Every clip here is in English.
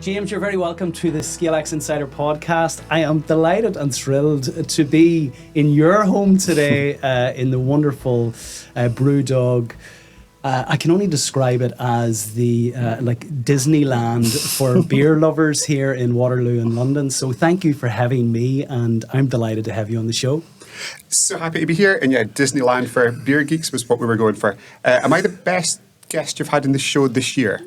James, you're very welcome to the ScaleX Insider podcast. I am delighted and thrilled to be in your home today in the wonderful Brewdog. I can only describe it as the like Disneyland for beer lovers here in Waterloo in London. So thank you for having me, and I'm delighted to have you on the show. So happy to be here. And yeah, Disneyland for beer geeks was what we were going for. Am I the best guest you've had in the show this year?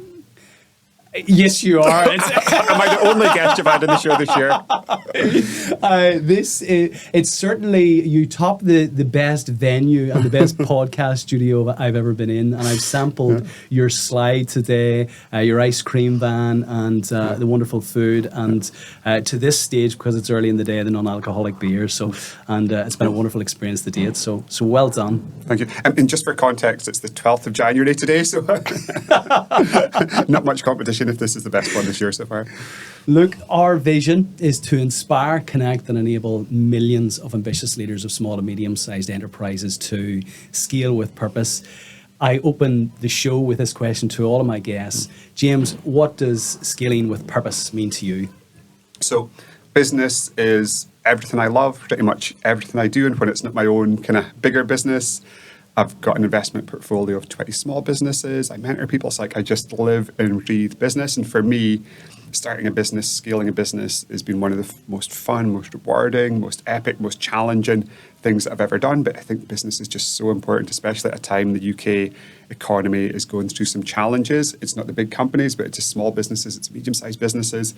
Yes, you are. Am I the only guest you've had in the show this year? It's certainly, you top the best venue and the best podcast studio I've ever been in, and I've sampled your slide today, your ice cream van, and the wonderful food, and to this stage, because it's early in the day, the non-alcoholic beer. So, and it's been a wonderful experience to date. So well done. Thank you. And just for context, it's the 12th of January today, so not much competition if this is the best one this year so far. Look, our vision is to inspire, connect, and enable millions of ambitious leaders of small and medium-sized enterprises to scale with purpose. I open the show with this question to all of my guests. James, what does scaling with purpose mean to you? So, business is everything I love, pretty much everything I do, and when it's not my own kind of bigger business, I've got an investment portfolio of 20 small businesses. I mentor people. It's like I just live and breathe business. And for me, starting a business, scaling a business has been one of the most fun, most rewarding, most epic, most challenging things that I've ever done. But I think business is just so important, especially at a time the UK economy is going through some challenges. It's not the big companies, but it's the small businesses, it's medium-sized businesses,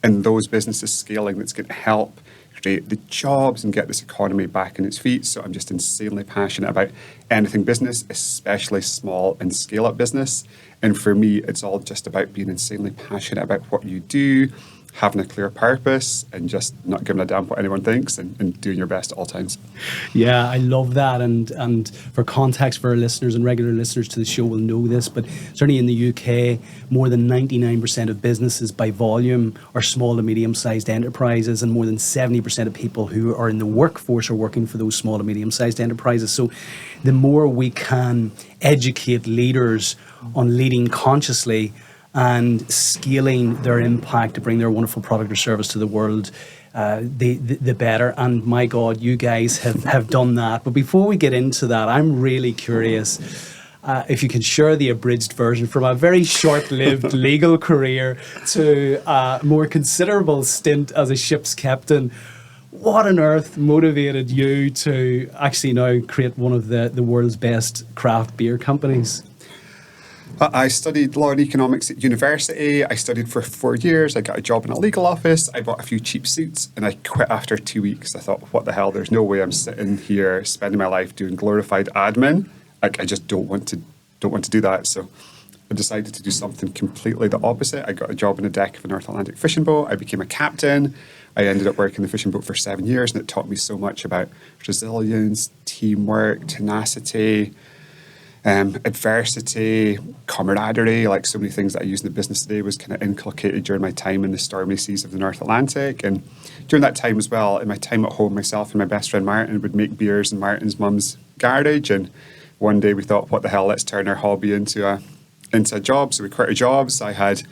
and those businesses scaling that's going to help create the jobs and get this economy back on its feet. So I'm just insanely passionate about anything business, especially small and scale-up business. And for me, it's all just about being insanely passionate about what you do, having a clear purpose, and just not giving a damn what anyone thinks, and doing your best at all times. Yeah, I love that. And for context, for our listeners and regular listeners to the show will know this, but certainly in the UK, more than 99% of businesses by volume are small to medium-sized enterprises, and more than 70% of people who are in the workforce are working for those small to medium-sized enterprises. So the more we can educate leaders on leading consciously and scaling their impact to bring their wonderful product or service to the world, the better. And my God, you guys have done that. But before we get into that, I'm really curious if you can share the abridged version from a very short-lived legal career to a more considerable stint as a ship's captain. What on earth motivated you to actually now create one of the world's best craft beer companies? I studied law and economics at university. I studied for 4 years. I got a job in a legal office. I bought a few cheap suits and I quit after 2 weeks. I thought, what the hell? There's no way I'm sitting here spending my life doing glorified admin. Like, I just don't want to do that. So I decided to do something completely the opposite. I got a job on the deck of a North Atlantic fishing boat. I became a captain. I ended up working the fishing boat for 7 years, and it taught me so much about resilience, teamwork, tenacity, adversity, camaraderie, like so many things that I use in the business today was kind of inculcated during my time in the stormy seas of the North Atlantic. And during that time as well, in my time at home, myself and my best friend Martin would make beers in Martin's mum's garage. And one day we thought, what the hell, let's turn our hobby into a job. So we quit our jobs. I had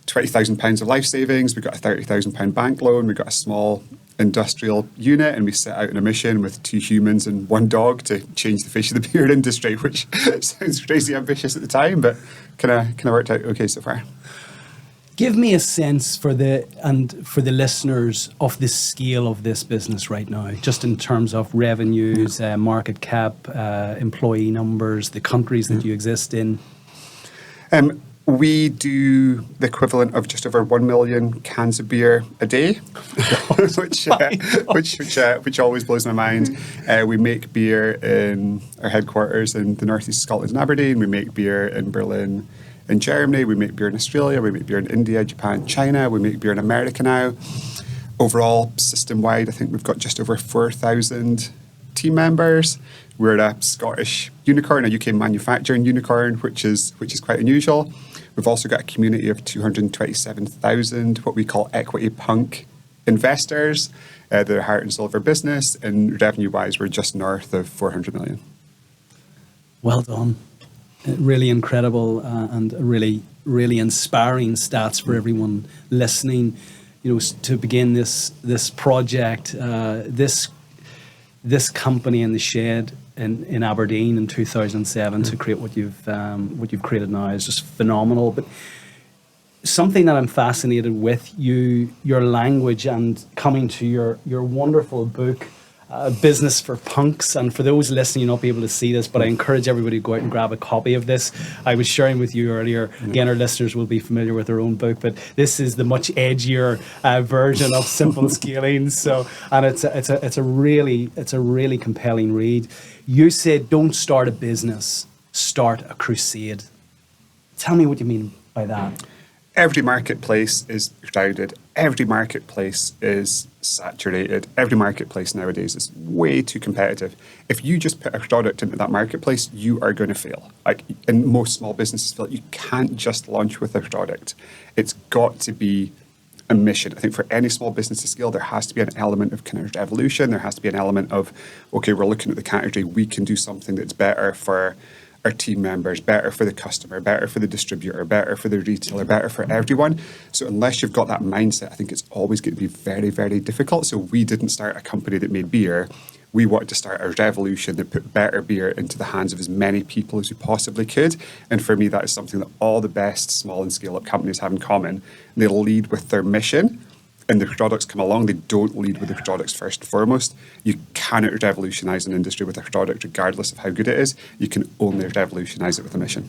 £20,000 of life savings. We got a £30,000 bank loan. We got a small industrial unit, and we set out on a mission with 2 humans and 1 dog to change the face of the beer industry, which sounds crazy ambitious at the time, but kind of worked out okay so far. Give me a sense for the listeners of the scale of this business right now, just in terms of revenues, market cap, employee numbers, the countries that you exist in. We do the equivalent of just over 1 million cans of beer a day, which always blows my mind. We make beer in our headquarters in the northeast Scotland and Aberdeen. We make beer in Berlin, in Germany. We make beer in Australia. We make beer in India, Japan, China. We make beer in America now. Overall, system-wide, I think we've got just over 4,000 team members. We're a Scottish unicorn, a UK manufacturing unicorn, which is quite unusual. We've also got a community of 227,000, what we call equity punk investors. They're heart and soul of our business, and revenue-wise, we're just north of 400 million. Well done. Really incredible and a really really inspiring stats for everyone listening. To begin this project, this company in the shed in Aberdeen in 2007 to create what you've created now is just phenomenal. But something that I'm fascinated with your language, and coming to your wonderful book, Business for Punks. And for those listening, you'll not be able to see this, but I encourage everybody to go out and grab a copy of this. I was sharing with you earlier. Again, our listeners will be familiar with their own book, but this is the much edgier version of Simple Scaling. So, and it's a really compelling read. You said, "Don't start a business, start a crusade." Tell me what you mean by that. Every marketplace is crowded. Every marketplace is saturated. Every marketplace nowadays is way too competitive. If you just put a product into that marketplace, you are going to fail. Like, and most small businesses feel you can't just launch with a product. It's got to be a mission. I think for any small business to scale, there has to be an element of kind of revolution. There has to be an element of, okay, we're looking at the category. We can do something that's better for our team members, better for the customer, better for the distributor, better for the retailer, better for everyone. So unless you've got that mindset, I think it's always going to be very, very difficult. So we didn't start a company that made beer. We wanted to start a revolution that put better beer into the hands of as many people as we possibly could. And for me, that is something that all the best small and scale-up companies have in common. They lead with their mission, and the products come along. They don't lead with the products first and foremost. You cannot revolutionize an industry with a product, regardless of how good it is. You can only revolutionize it with a mission.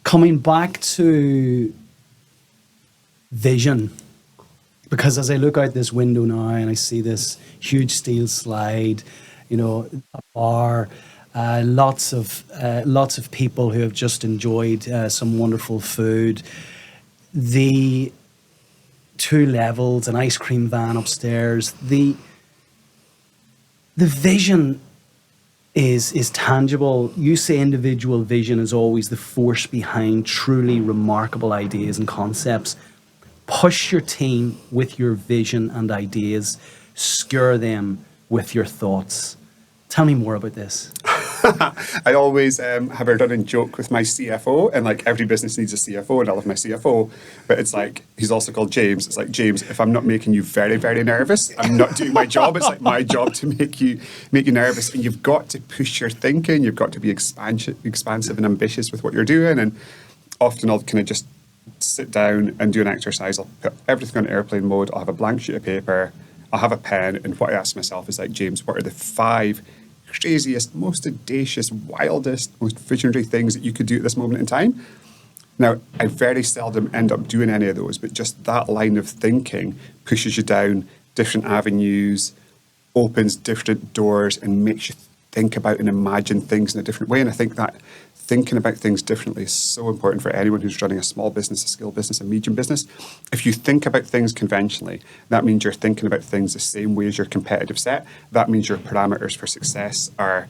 Coming back to vision, because as I look out this window now and I see this huge steel slide, a bar, lots of people who have just enjoyed some wonderful food, the 2 levels, an ice cream van upstairs. The vision is tangible. You say individual vision is always the force behind truly remarkable ideas and concepts. Push your team with your vision and ideas. Skewer them with your thoughts. Tell me more about this. I always have a running joke with my CFO, and like every business needs a CFO, and I love my CFO, but it's like, he's also called James. It's like, James, if I'm not making you very, very nervous, I'm not doing my job. It's like my job to make you nervous, and you've got to push your thinking. You've got to be expansive and ambitious with what you're doing. And often I'll kind of just sit down and do an exercise. I'll put everything on airplane mode. I'll have a blank sheet of paper. I'll have a pen, and what I ask myself is like, James, what are the 5 craziest, most audacious, wildest, most visionary things that you could do at this moment in time? Now, I very seldom end up doing any of those, but just that line of thinking pushes you down different avenues, opens different doors, and makes you think about and imagine things in a different way. And I think that thinking about things differently is so important for anyone who's running a small business, a scale business, a medium business. If you think about things conventionally, that means you're thinking about things the same way as your competitive set. That means your parameters for success are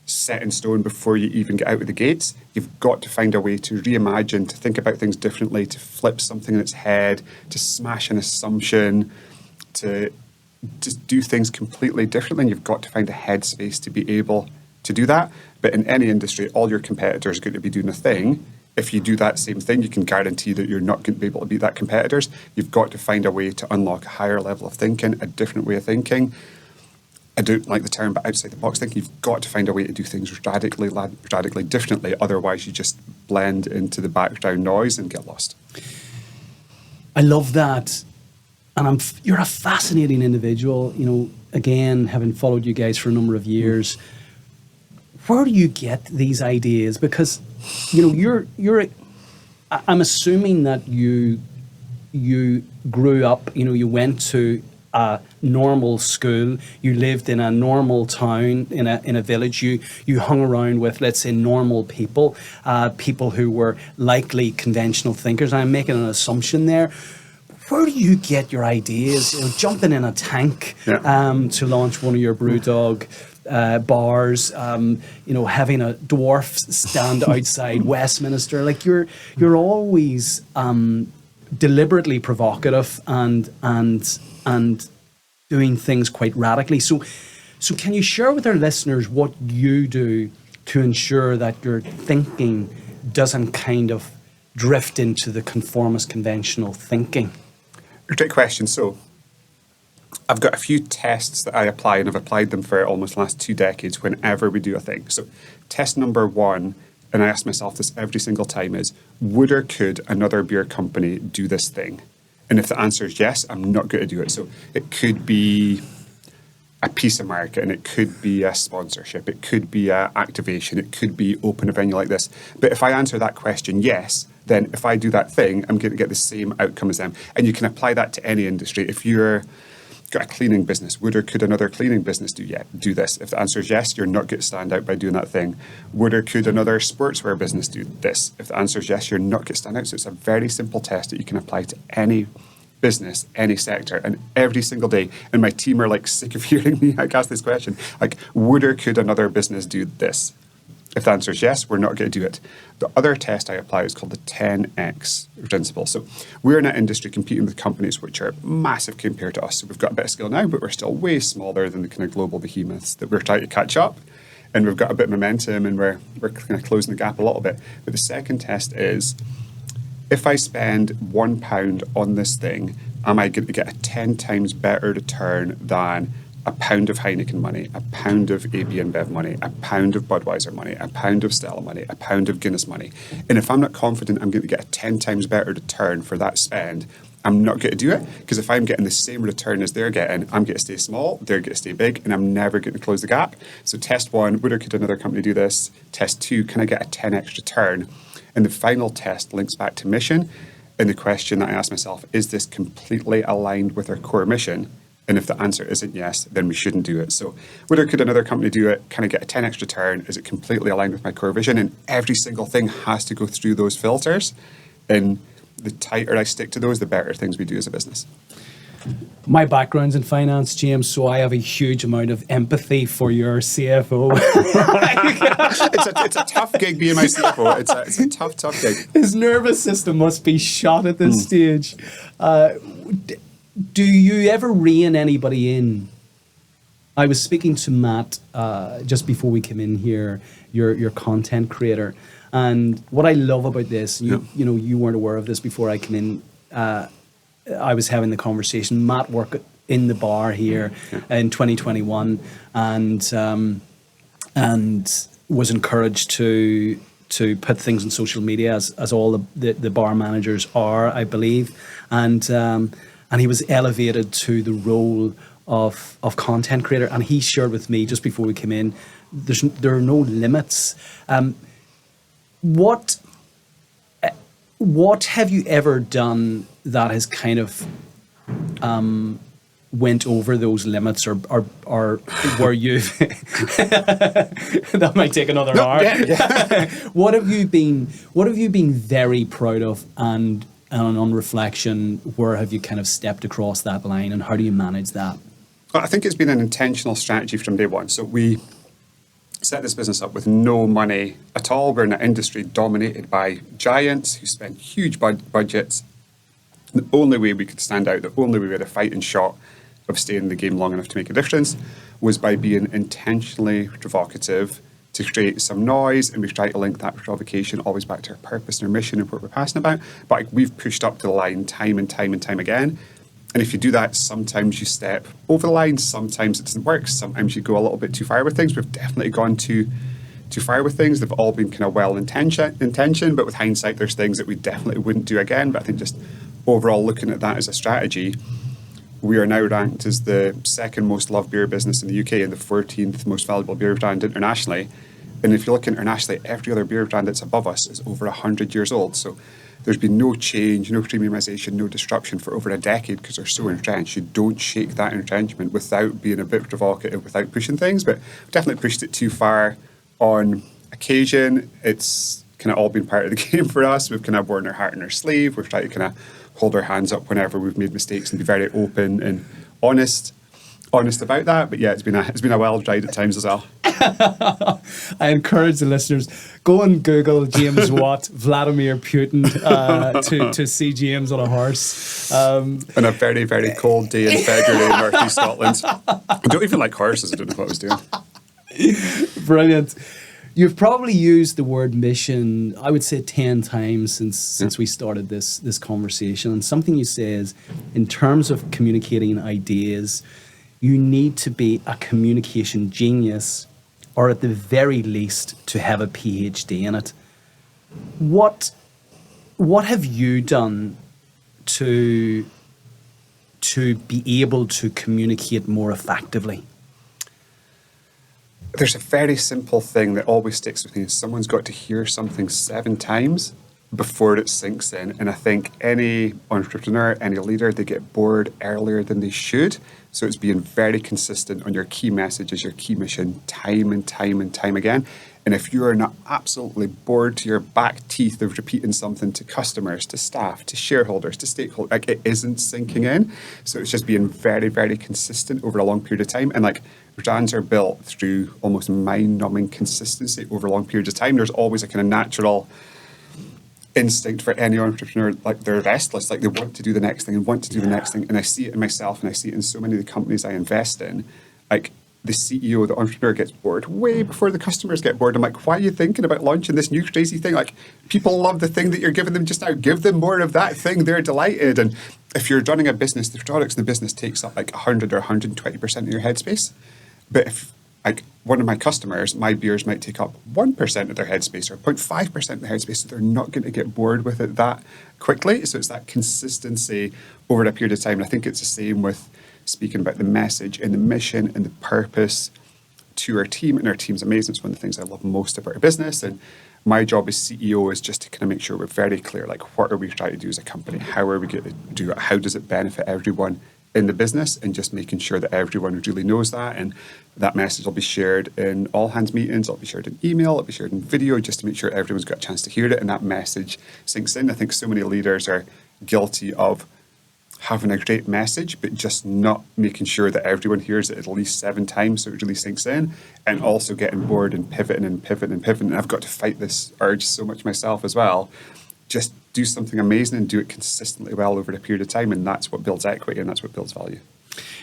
set in stone before you even get out of the gates. You've got to find a way to reimagine, to think about things differently, to flip something in its head, to smash an assumption, to just do things completely differently. And you've got to find a headspace to be able to do that. But in any industry, all your competitors are going to be doing a thing. If you do that same thing, you can guarantee that you're not going to be able to beat that competitors. You've got to find a way to unlock a higher level of thinking, a different way of thinking. I don't like the term, but outside the box thinking. You've got to find a way to do things radically differently. Otherwise, you just blend into the background noise and get lost. I love that. And you're a fascinating individual. Again, having followed you guys for a number of years, where do you get these ideas? Because, I'm assuming that you grew up, you went to a normal school, you lived in a normal town, in a village, you hung around with, let's say, normal people, people who were likely conventional thinkers. I'm making an assumption there. Where do you get your ideas? Jumping in a tank to launch one of your Brewdog bars, having a dwarf stand outside Westminster. Like you're always deliberately provocative and doing things quite radically. So can you share with our listeners what you do to ensure that your thinking doesn't kind of drift into the conformist conventional thinking? Great question. So I've got a few tests that I apply, and I've applied them for almost the last 2 decades whenever we do a thing. So test number 1, and I ask myself this every single time, is would or could another beer company do this thing? And if the answer is yes, I'm not going to do it. So it could be a piece of marketing, it could be a sponsorship, it could be a activation, it could be open a venue like this. But if I answer that question yes, then if I do that thing, I'm going to get the same outcome as them. And you can apply that to any industry. If you're got a cleaning business, would or could another cleaning business do this? If the answer is yes, you're not going to stand out by doing that thing. Would or could another sportswear business do this? If the answer is yes, you're not going to stand out. So it's a very simple test that you can apply to any business, any sector, and every single day. And my team are like sick of hearing me ask this question. Like, would or could another business do this? If the answer is yes, we're not going to do it. The other test I apply is called the 10x principle. So we're in an industry competing with companies which are massive compared to us. So we've got a bit of skill now, but we're still way smaller than the kind of global behemoths that we're trying to catch up. And we've got a bit of momentum, and we're kind of closing the gap a little bit. But the second test is, if I spend £1 on this thing, am I going to get a 10 times better return than a pound of Heineken money, a pound of AB InBev money, a pound of Budweiser money, a pound of Stella money, a pound of Guinness money? And if I'm not confident I'm going to get a 10 times better return for that spend, I'm not going to do it. Because if I'm getting the same return as they're getting, I'm going to stay small, they're going to stay big, and I'm never going to close the gap. So test 1, would or could another company do this? Test 2, can I get a 10x return? And the final test links back to mission. And the question that I ask myself, is this completely aligned with our core mission? And if the answer isn't yes, then we shouldn't do it. So would or could another company do it? Can I get a 10x return? Is it completely aligned with my core vision? And every single thing has to go through those filters. And the tighter I stick to those, the better things we do as a business. My background's in finance, James, so I have a huge amount of empathy for your CFO. It's a tough gig being my CFO. It's a tough gig. His nervous system must be shot at this stage. Do you ever rein anybody in? I was speaking to Matt just before we came in here, your content creator, and what I love about this, you know, you weren't aware of this before I came in. I was having the conversation. Matt worked in the bar here in 2021, and was encouraged to put things on social media as all the bar managers are, I believe, and he was elevated to the role of content creator. And he shared with me just before we came in, there are no limits. What have you ever done that has kind of went over those limits, or were you that might take another hour? Yeah. What have you been very proud of, and on reflection, where have you kind of stepped across that line, and how do you manage that? Well, I think it's been an intentional strategy from day one. So we set this business up with no money at all. We're in an industry dominated by giants who spend huge budgets. The only way we could stand out, the only way we had a fighting shot of staying in the game long enough to make a difference, was by being intentionally provocative to create some noise. And we've tried to link that provocation always back to our purpose and our mission and what we're passionate about. But we've pushed up to the line time and time and time again. And if you do that, sometimes you step over the line, sometimes it doesn't work, sometimes you go a little bit too far with things. We've definitely gone too far with things. They've all been kind of well-intentioned, but with hindsight, there's things that we definitely wouldn't do again. But I think just overall, looking at that as a strategy, we are now ranked as the second most loved beer business in the UK and the 14th most valuable beer brand internationally. And if you look internationally, every other beer brand that's above us is over 100 years old. So there's been no change, no premiumization, no disruption for over a decade because they're so entrenched. You don't shake that entrenchment without being a bit provocative, without pushing things. But we've definitely pushed it too far on occasion. It's kind of all been part of the game for us. We've kind of worn our heart on our sleeve. We've tried to kind of hold our hands up whenever we've made mistakes and be very open and honest about that. But yeah, it's been a wild ride at times as well. I encourage the listeners, go and Google James Watt, Vladimir Putin, to see James on a horse. On a very, very cold day in February in North Scotland. I don't even like horses. I don't know what I was doing. Brilliant. You've probably used the word mission, I would say 10 times since we started this conversation. And something you say is, in terms of communicating ideas, you need to be a communication genius, or at the very least, to have a PhD in it. What have you done to be able to communicate more effectively? There's a very simple thing that always sticks with me. Someone's got to hear something 7 times before it sinks in. And I think any entrepreneur, any leader, they get bored earlier than they should. So it's being very consistent on your key messages, your key mission, time and time and time again. And if you are not absolutely bored to your back teeth of repeating something to customers, to staff, to shareholders, to stakeholders, like, it isn't sinking in. So it's just being very, very consistent over a long period of time. And like, brands are built through almost mind-numbing consistency over long periods of time. There's always a kind of natural instinct for any entrepreneur, like, they're restless, like they want to do the next thing and want to do the next thing. And I see it in myself, and I see it in so many of the companies I invest in. Like, the CEO, the entrepreneur, gets bored way before the customers get bored. I'm like, why are you thinking about launching this new crazy thing? Like, people love the thing that you're giving them just now. Give them more of that thing. They're delighted. And if you're running a business, the products in the business takes up like 100 or 120% of your headspace. But if, like, one of my customers, my beers might take up 1% of their headspace or 0.5% of their headspace, so they're not going to get bored with it that quickly. So it's that consistency over a period of time. And I think it's the same with speaking about the message and the mission and the purpose to our team. And our team's amazing. It's one of the things I love most about our business. And my job as CEO is just to kind of make sure we're very clear, like, what are we trying to do as a company? How are we going to do it? How does it benefit everyone in the business? And just making sure that everyone really knows that. And that message will be shared in all hands meetings. It'll be shared in email. It'll be shared in video, just to make sure everyone's got a chance to hear it. And that message sinks in. I think so many leaders are guilty of having a great message, but just not making sure that everyone hears it at least 7 times so it really sinks in, and also getting bored and pivoting and pivoting and pivoting. And I've got to fight this urge so much myself as well. Just do something amazing and do it consistently well over a period of time, and that's what builds equity and that's what builds value.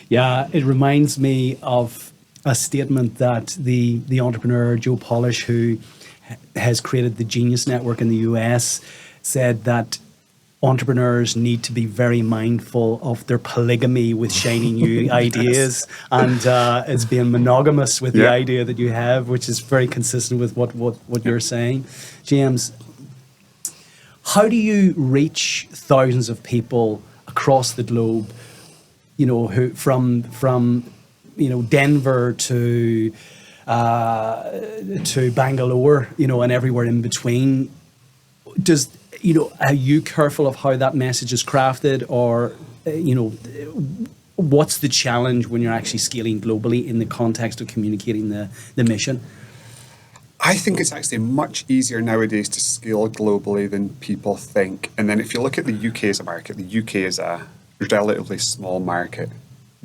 Yeah, it reminds me of a statement that the entrepreneur Joe Polish, who has created the Genius Network in the US, said that entrepreneurs need to be very mindful of their polygamy with shiny new ideas, and it's being monogamous with the idea that you have, which is very consistent with what you're saying. James, how do you reach thousands of people across the globe, you know, who from you know, Denver to Bangalore, you know, and everywhere in between? You know, are you careful of how that message is crafted, or, you know, what's the challenge when you're actually scaling globally in the context of communicating the mission? I think it's actually much easier nowadays to scale globally than people think. And then if you look at the UK as a market, the UK is a relatively small market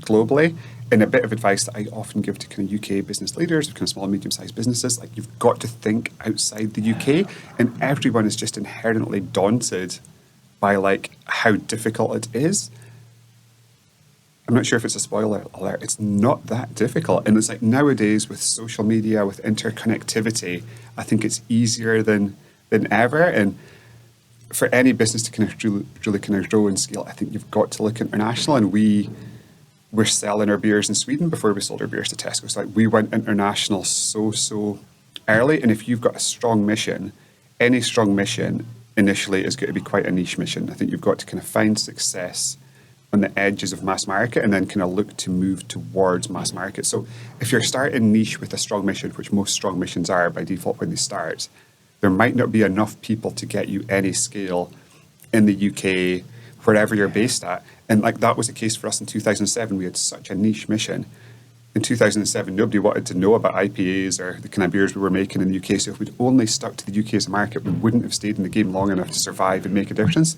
globally. And a bit of advice that I often give to kind of UK business leaders, kind of small and medium-sized businesses, like, you've got to think outside the UK. And everyone is just inherently daunted by, like, how difficult it is. I'm not sure if it's a spoiler alert. It's not that difficult. And it's like, nowadays with social media, with interconnectivity, I think it's easier than ever. And for any business to kind of truly kind of grow and scale, I think you've got to look international. And we're selling our beers in Sweden before we sold our beers to Tesco. So, like, we went international so early. And if you've got a strong mission, any strong mission initially is going to be quite a niche mission. I think you've got to kind of find success on the edges of mass market and then kind of look to move towards mass market. So if you're starting niche with a strong mission, which most strong missions are by default when they start, there might not be enough people to get you any scale in the UK, wherever you're based at. And, like, that was the case for us in 2007. We had such a niche mission. In 2007, nobody wanted to know about IPAs or the kind of beers we were making in the UK. So if we'd only stuck to the UK as a market, we wouldn't have stayed in the game long enough to survive and make a difference.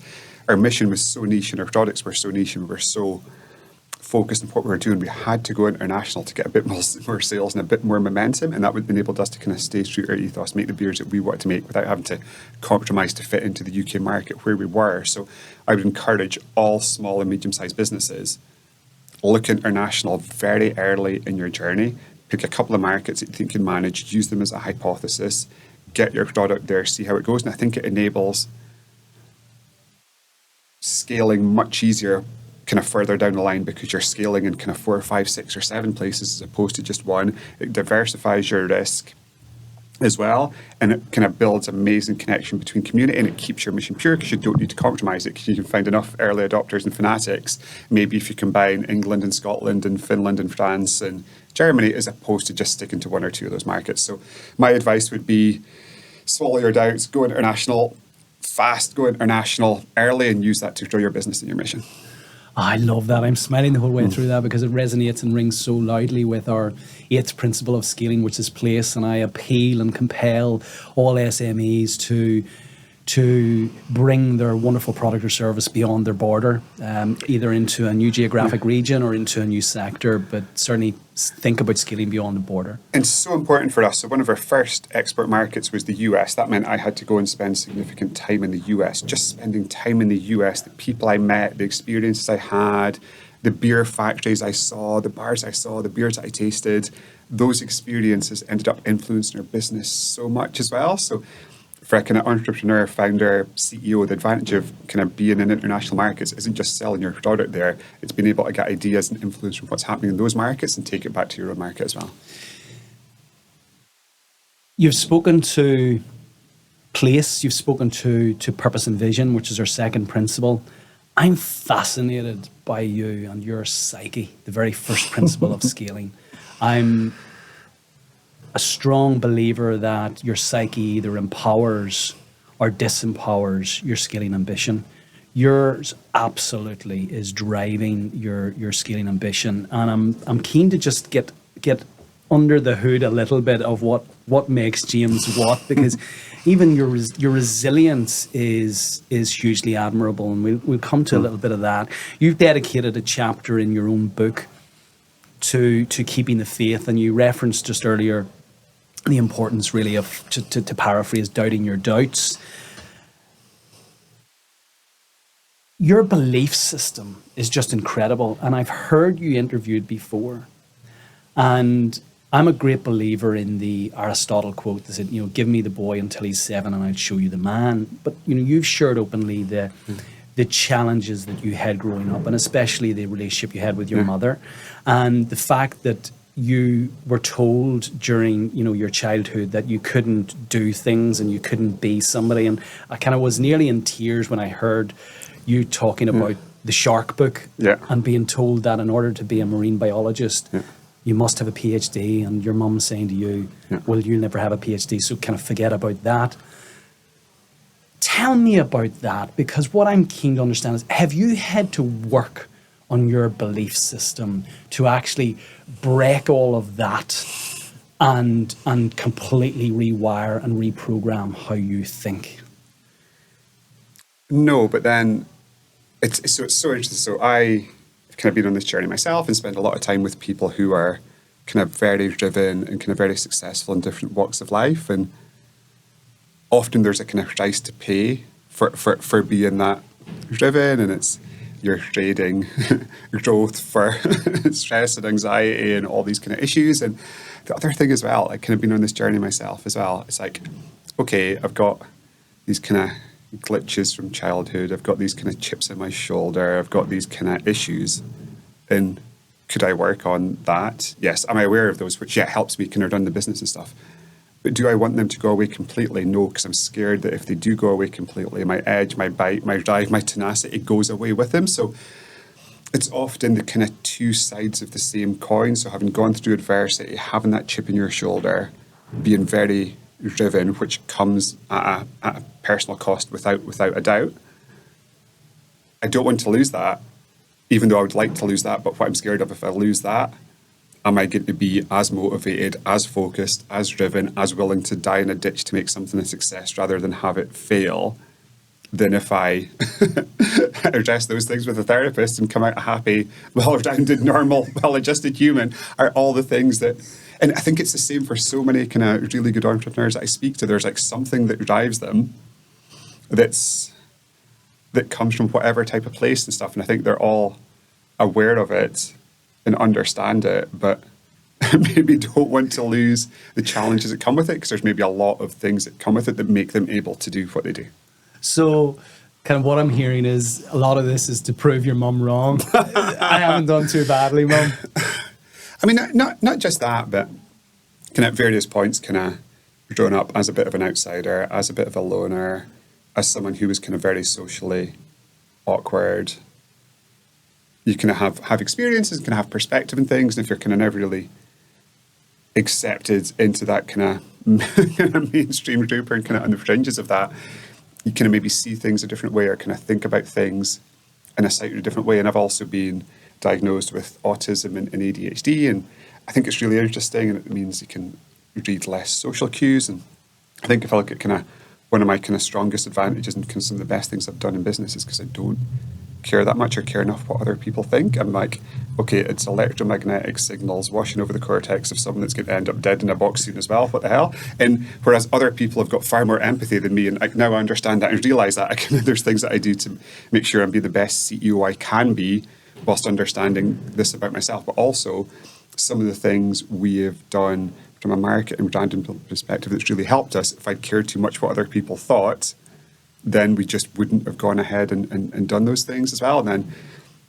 Our mission was so niche and our products were so niche and we were so focused on what we were doing. We had to go international to get a bit more sales and a bit more momentum. And that would enabled us to kind of stay true to our ethos, make the beers that we wanted to make without having to compromise to fit into the UK market where we were. So I would encourage all small and medium-sized businesses, look international very early in your journey, pick a couple of markets that you think you can manage, use them as a hypothesis, get your product there, see how it goes. And I think it enables scaling much easier kind of further down the line, because you're scaling in kind of 4 or 5, 6 or 7 places as opposed to just one. It diversifies your risk as well, and it kind of builds amazing connection between community, and it keeps your mission pure because you don't need to compromise it, because you can find enough early adopters and fanatics. Maybe if you combine England and Scotland and Finland and France and Germany, as opposed to just sticking to 1 or 2 of those markets. So my advice would be swallow your doubts, go international fast, go international early, and use that to grow your business and your mission. I love that. I'm smiling the whole way through that because it resonates and rings so loudly with our 8th principle of scaling, which is place. And I appeal and compel all SMEs to bring their wonderful product or service beyond their border, either into a new geographic region or into a new sector, but certainly think about scaling beyond the border. And so important for us. So one of our first export markets was the US. That meant I had to go and spend significant time in the US. Just spending time in the US, the people I met, the experiences I had, the beer factories I saw, the bars I saw, the beers I tasted, those experiences ended up influencing our business so much as well. So for a kind of entrepreneur, founder, CEO, the advantage of kind of being in international markets isn't just selling your product there. It's being able to get ideas and influence from what's happening in those markets and take it back to your own market as well. You've spoken to place, you've spoken to purpose and vision, which is our 2nd principle. I'm fascinated by you and your psyche, the very first principle of scaling. I'm a strong believer that your psyche either empowers or disempowers your scaling ambition. Yours absolutely is driving your scaling ambition, and I'm keen to just get under the hood a little bit of what makes James what, because even your resilience is hugely admirable, and we'll come to a little bit of that. You've dedicated a chapter in your own book to keeping the faith, and you referenced just earlier the importance really of, to paraphrase, doubting your doubts. Your belief system is just incredible, and I've heard you interviewed before, and I'm a great believer in the Aristotle quote that said, give me the boy until he's 7 and I'll show you the man. But you've shared openly the challenges that you had growing up, and especially the relationship you had with your mother, and the fact that you were told during your childhood that you couldn't do things and you couldn't be somebody. And I kind of was nearly in tears when I heard you talking about the shark book and being told that in order to be a marine biologist you must have a PhD, and your mum saying to you, well, you'll never have a PhD, so kind of forget about that. Tell me about that, because what I'm keen to understand is, have you had to work on your belief system to actually break all of that and completely rewire and reprogram how you think? No, but then it's so interesting. So I've kind of been on this journey myself and spent a lot of time with people who are kind of very driven and kind of very successful in different walks of life. And often there's a kind of price to pay for being that driven, and it's you're trading growth for stress and anxiety and all these kind of issues. And the other thing as well, I've kind of been on this journey myself as well. It's like, okay, I've got these kind of glitches from childhood. I've got these kind of chips in my shoulder. I've got these kind of issues. And could I work on that? Yes. Am I aware of those? Which, helps me kind of run the business and stuff. But do I want them to go away completely? No, because I'm scared that if they do go away completely, my edge, my bite, my drive, my tenacity goes away with them. So it's often the kind of 2 sides of the same coin. So having gone through adversity, having that chip in your shoulder, being very driven, which comes at a personal cost without a doubt. I don't want to lose that, even though I would like to lose that. But what I'm scared of, if I lose that, am I going to be as motivated, as focused, as driven, as willing to die in a ditch to make something a success rather than have it fail, than if I address those things with a therapist and come out a happy, well-rounded, normal, well-adjusted human, are all the things that... And I think it's the same for so many kind of really good entrepreneurs that I speak to. There's like something that drives them that comes from whatever type of place and stuff. And I think they're all aware of it and understand it, but maybe don't want to lose the challenges that come with it, because there's maybe a lot of things that come with it that make them able to do what they do. So kind of what I'm hearing is a lot of this is to prove your mum wrong. I haven't done too badly, Mum. I mean, not just that, but kind of at various points, kind of grown up as a bit of an outsider, as a bit of a loner, as someone who was kind of very socially awkward. You kind of have experiences, kind of have perspective and things, and if you're kind of never really accepted into that kind of mainstream group and kind of on the fringes of that, you kind of maybe see things a different way or kind of think about things in a slightly different way. And I've also been diagnosed with autism and ADHD, and I think it's really interesting, and it means you can read less social cues. And I think if I look at kind of one of my kind of strongest advantages and kind of some of the best things I've done in business is because I don't care that much or care enough what other people think. I'm like, okay, it's electromagnetic signals washing over the cortex of someone that's going to end up dead in a box soon as well. What the hell? And whereas other people have got far more empathy than me, and now I understand that and realise that there's things that I do to make sure I'm being the best CEO I can be, whilst understanding this about myself, but also some of the things we have done from a market and branding perspective that's really helped us. If I'd cared too much what other people thought, then we just wouldn't have gone ahead and done those things as well. And then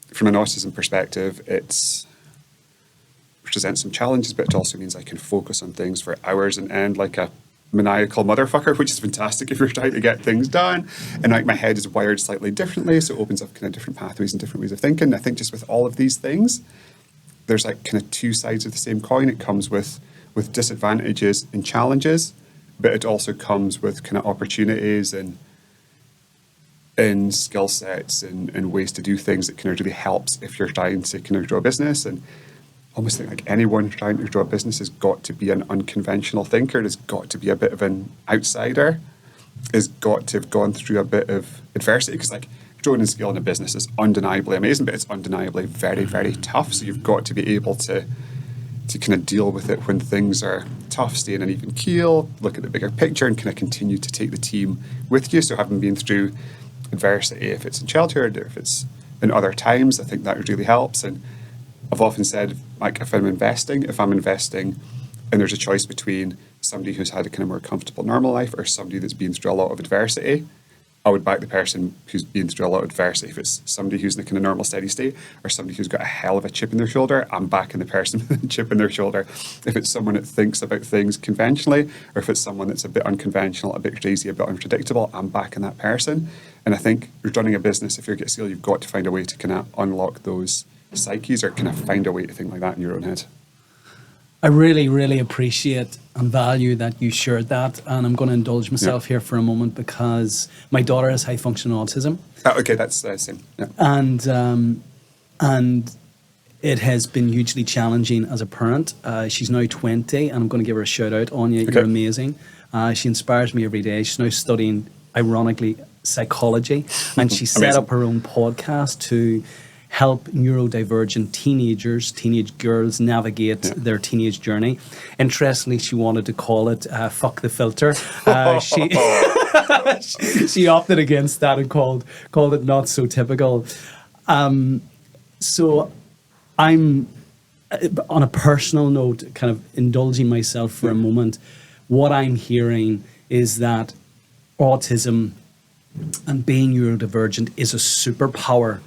from an autism perspective, it presents some challenges, but it also means I can focus on things for hours and end like a maniacal motherfucker, which is fantastic if you're trying to get things done. And like my head is wired slightly differently, so it opens up kind of different pathways and different ways of thinking. I think just with all of these things, there's like kind of two sides of the same coin. It comes with disadvantages and challenges, but it also comes with kind of opportunities and skill sets and ways to do things that kind of really helps if you're trying to kind of grow a business. And almost think like anyone trying to grow a business has got to be an unconventional thinker, has got to be a bit of an outsider, has got to have gone through a bit of adversity, because like growing and scaling a business is undeniably amazing, but it's undeniably very, very tough. So you've got to be able to kind of deal with it when things are tough, stay in an even keel, look at the bigger picture and kind of continue to take the team with you. So having been through adversity, if it's in childhood or if it's in other times, I think that really helps. And I've often said, like, if I'm investing and there's a choice between somebody who's had a kind of more comfortable normal life or somebody that's been through a lot of adversity, I would back the person who's been through a lot of adversity. If it's somebody who's in a kind of normal steady state or somebody who's got a hell of a chip in their shoulder, I'm backing the person with a chip in their shoulder. If it's someone that thinks about things conventionally, or if it's someone that's a bit unconventional, a bit crazy, a bit unpredictable, I'm backing that person. And I think you're running a business, if you're getting scale, you've got to find a way to kind of unlock those psyches or kind of find a way to think like that in your own head. I really, really appreciate and value that you shared that. And I'm going to indulge myself here for a moment because my daughter has high functional autism. Okay, that's the same. Yeah. And it has been hugely challenging as a parent. She's now 20, and I'm going to give her a shout out. Anya, Okay. you're amazing. She inspires me every day. She's now studying, ironically, psychology, and she set Amazing. up her own podcast to help neurodivergent teenage girls navigate their teenage journey. Interestingly, she wanted to call it Fuck the Filter. She opted against that and called it Not So Typical. So I'm, on a personal note, kind of indulging myself for a moment. What I'm hearing is that autism and being neurodivergent is a superpower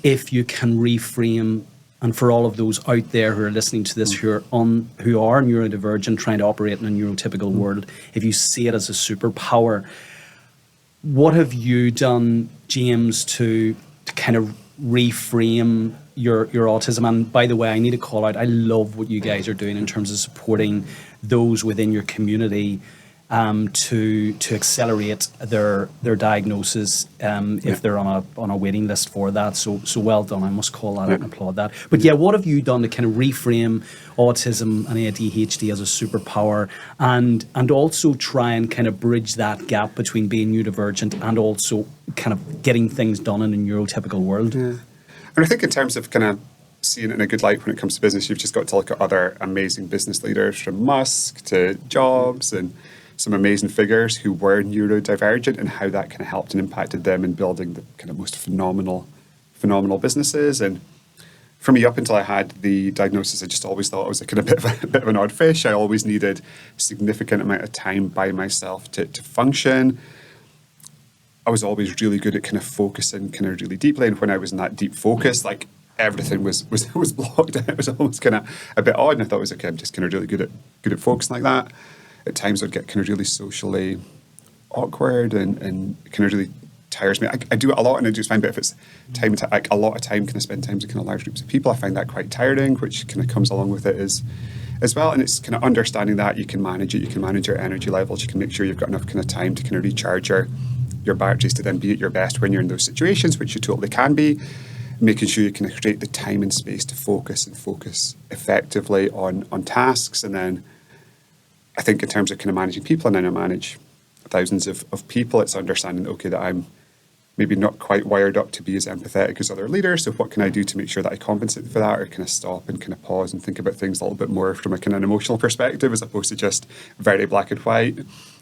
if you can reframe. And for all of those out there who are listening to this who are neurodivergent, trying to operate in a neurotypical world, if you see it as a superpower, what have you done, James, to kind of reframe your autism? And by the way, I need to call out, I love what you guys are doing in terms of supporting those within your community to accelerate their diagnosis if they're on a waiting list for that. So well done. I must call that out and applaud that. But yeah, what have you done to kind of reframe autism and ADHD as a superpower and also try and kind of bridge that gap between being neurodivergent and also kind of getting things done in a neurotypical world? Yeah. And I think in terms of kind of seeing it in a good light when it comes to business, you've just got to look at other amazing business leaders, from Musk to Jobs, and some amazing figures who were neurodivergent, and how that kind of helped and impacted them in building the kind of most phenomenal businesses. And for me, up until I had the diagnosis, I just always thought I was a kind of bit of an odd fish. I always needed a significant amount of time by myself to function. I was always really good at kind of focusing kind of really deeply. And when I was in that deep focus, like everything was blocked out. It was almost kind of a bit odd. And I thought it was okay, I'm just kind of really good at focusing like that. At times I'd get kind of really socially awkward and kind of really tires me. I do it a lot and I do fine, but if it's time to like a lot of time, kind of spend time with kind of large groups of people, I find that quite tiring, which kind of comes along with it as well. And it's kind of understanding that you can manage it, you can manage your energy levels, you can make sure you've got enough kind of time to kind of recharge your batteries to then be at your best when you're in those situations, which you totally can be. Making sure you can create the time and space to focus effectively on tasks. And then I think in terms of kind of managing people, and then I manage thousands of people, it's understanding, okay, that I'm maybe not quite wired up to be as empathetic as other leaders. So what can I do to make sure that I compensate for that, or kind of stop and kind of pause and think about things a little bit more from a kind of an emotional perspective, as opposed to just very black and white,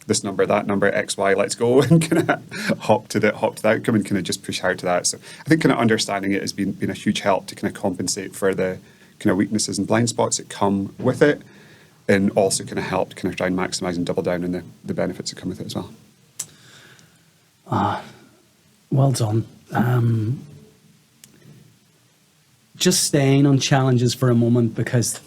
this number, that number, X, Y, let's go, and kind of hop to the outcome and kind of just push hard to that. So I think kind of understanding it has been a huge help to kind of compensate for the kind of weaknesses and blind spots that come with it, and also kind of help kind of try and maximise and double down on the benefits that come with it as well. Well done. Just staying on challenges for a moment, because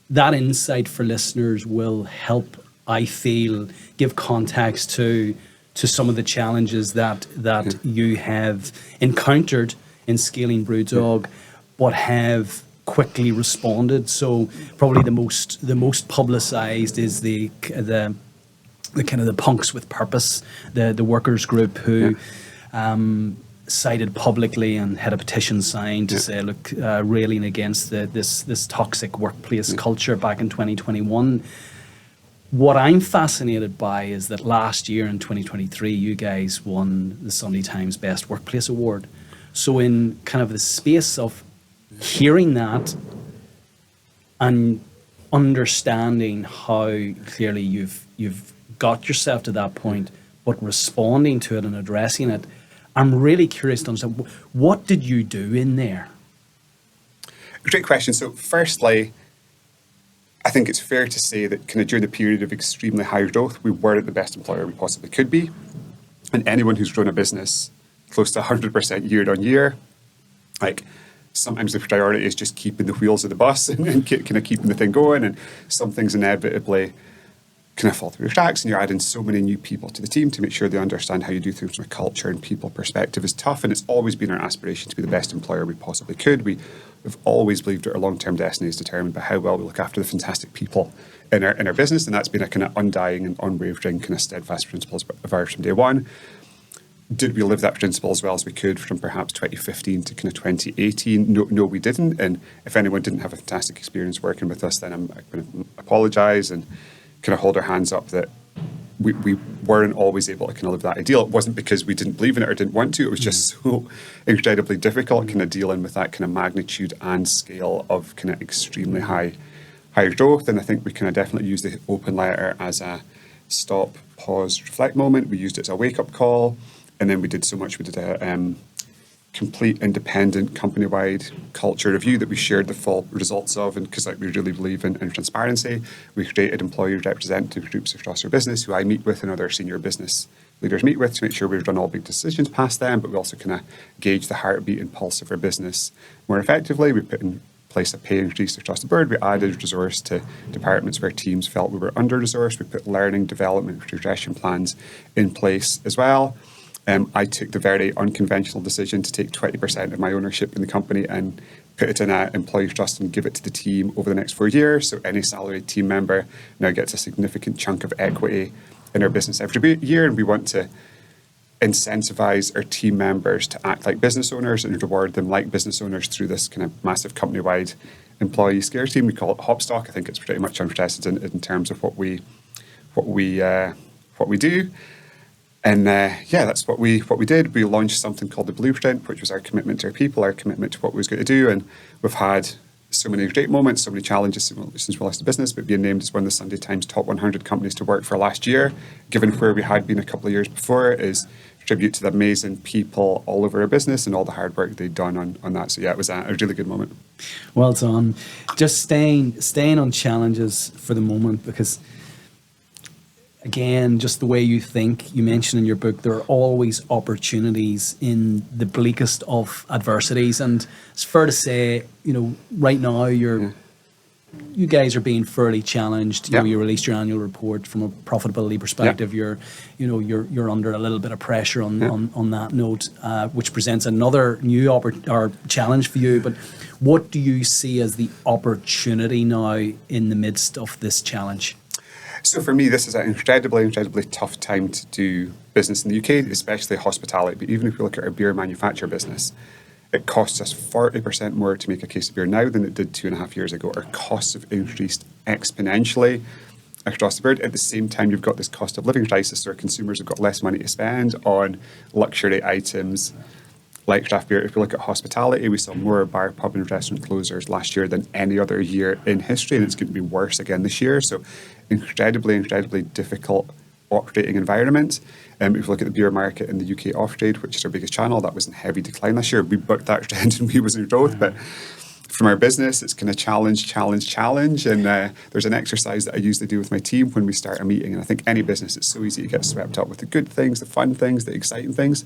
that insight for listeners will help, I feel, give context to some of the challenges that you have encountered in scaling Brewdog, but have quickly responded. So probably the most publicized is the kind of the punks with purpose, the workers group who cited publicly and had a petition signed to say, look, railing against this toxic workplace culture back in 2021. What I'm fascinated by is that last year in 2023, you guys won the Sunday Times Best Workplace Award. So in kind of the space of hearing that and understanding how clearly you've got yourself to that point, but responding to it and addressing it, I'm really curious to understand, what did you do in there? Great question. So firstly, I think it's fair to say that kind of during the period of extremely high growth, we were the best employer we possibly could be. And anyone who's grown a business close to 100% year on year, like sometimes the priority is just keeping the wheels of the bus and kind of keeping the thing going. And some things inevitably kind of fall through the cracks, and you're adding so many new people to the team to make sure they understand how you do things from a culture and people perspective is tough. And it's always been our aspiration to be the best employer we possibly could. We've always believed that our long-term destiny is determined by how well we look after the fantastic people in our business, and that's been a kind of undying and unwavering kind of steadfast principles of ours from day one. Did we live that principle as well as we could from perhaps 2015 to kind of 2018? No, we didn't. And if anyone didn't have a fantastic experience working with us, then I'm going to apologise and kind of hold our hands up that we weren't always able to kind of live that ideal. It wasn't because we didn't believe in it or didn't want to. It was just so incredibly difficult kind of dealing with that kind of magnitude and scale of kind of extremely high growth. And I think we kind of definitely used the open letter as a stop, pause, reflect moment. We used it as a wake-up call. And then we did so much. We did a complete independent company-wide culture review that we shared the full results of, and because we really believe in transparency, we created employee representative groups across our business who I meet with and other senior business leaders meet with to make sure we've done all big decisions past them, but we also kind of gauge the heartbeat and pulse of our business more effectively. We put in place a pay increase across the board. We added resource to departments where teams felt we were under-resourced. We put learning, development, progression plans in place as well. I took the very unconventional decision to take 20% of my ownership in the company and put it in an employee trust and give it to the team over the next 4 years. So any salaried team member now gets a significant chunk of equity in our business every year. And we want to incentivize our team members to act like business owners and reward them like business owners through this kind of massive company-wide employee scare team. We call it Hopstock. I think it's pretty much unprecedented in terms of what we do. And that's what we did. We launched something called the Blueprint, which was our commitment to our people, our commitment to what we was going to do. And we've had so many great moments, so many challenges since we lost the business, but being named as one of the Sunday Times top 100 companies to work for last year, given where we had been a couple of years before, is a tribute to the amazing people all over our business and all the hard work they'd done on that. So yeah, it was a really good moment. Well done. Just staying on challenges for the moment, because again, just the way you think, you mentioned in your book, there are always opportunities in the bleakest of adversities. And it's fair to say, right now you guys are being fairly challenged. You released your annual report. From a profitability perspective, you're under a little bit of pressure on that note, which presents another new or challenge for you. But what do you see as the opportunity now in the midst of this challenge? So for me, this is an incredibly, incredibly tough time to do business in the UK, especially hospitality. But even if we look at our beer manufacture business, it costs us 40% more to make a case of beer now than it did 2.5 years ago. Our costs have increased exponentially across the board. At the same time, you've got this cost of living crisis where consumers have got less money to spend on luxury items like craft beer. If we look at hospitality, we saw more bar, pub and restaurant closures last year than any other year in history, and it's going to be worse again this year. So incredibly, incredibly difficult operating environment. If you look at the beer market in the UK off-trade, which is our biggest channel, that was in heavy decline this year. We bucked that trend and we was in growth, but from our business, it's kind of challenge. And there's an exercise that I usually do with my team when we start a meeting. And I think any business, it's so easy to get swept up with the good things, the fun things, the exciting things.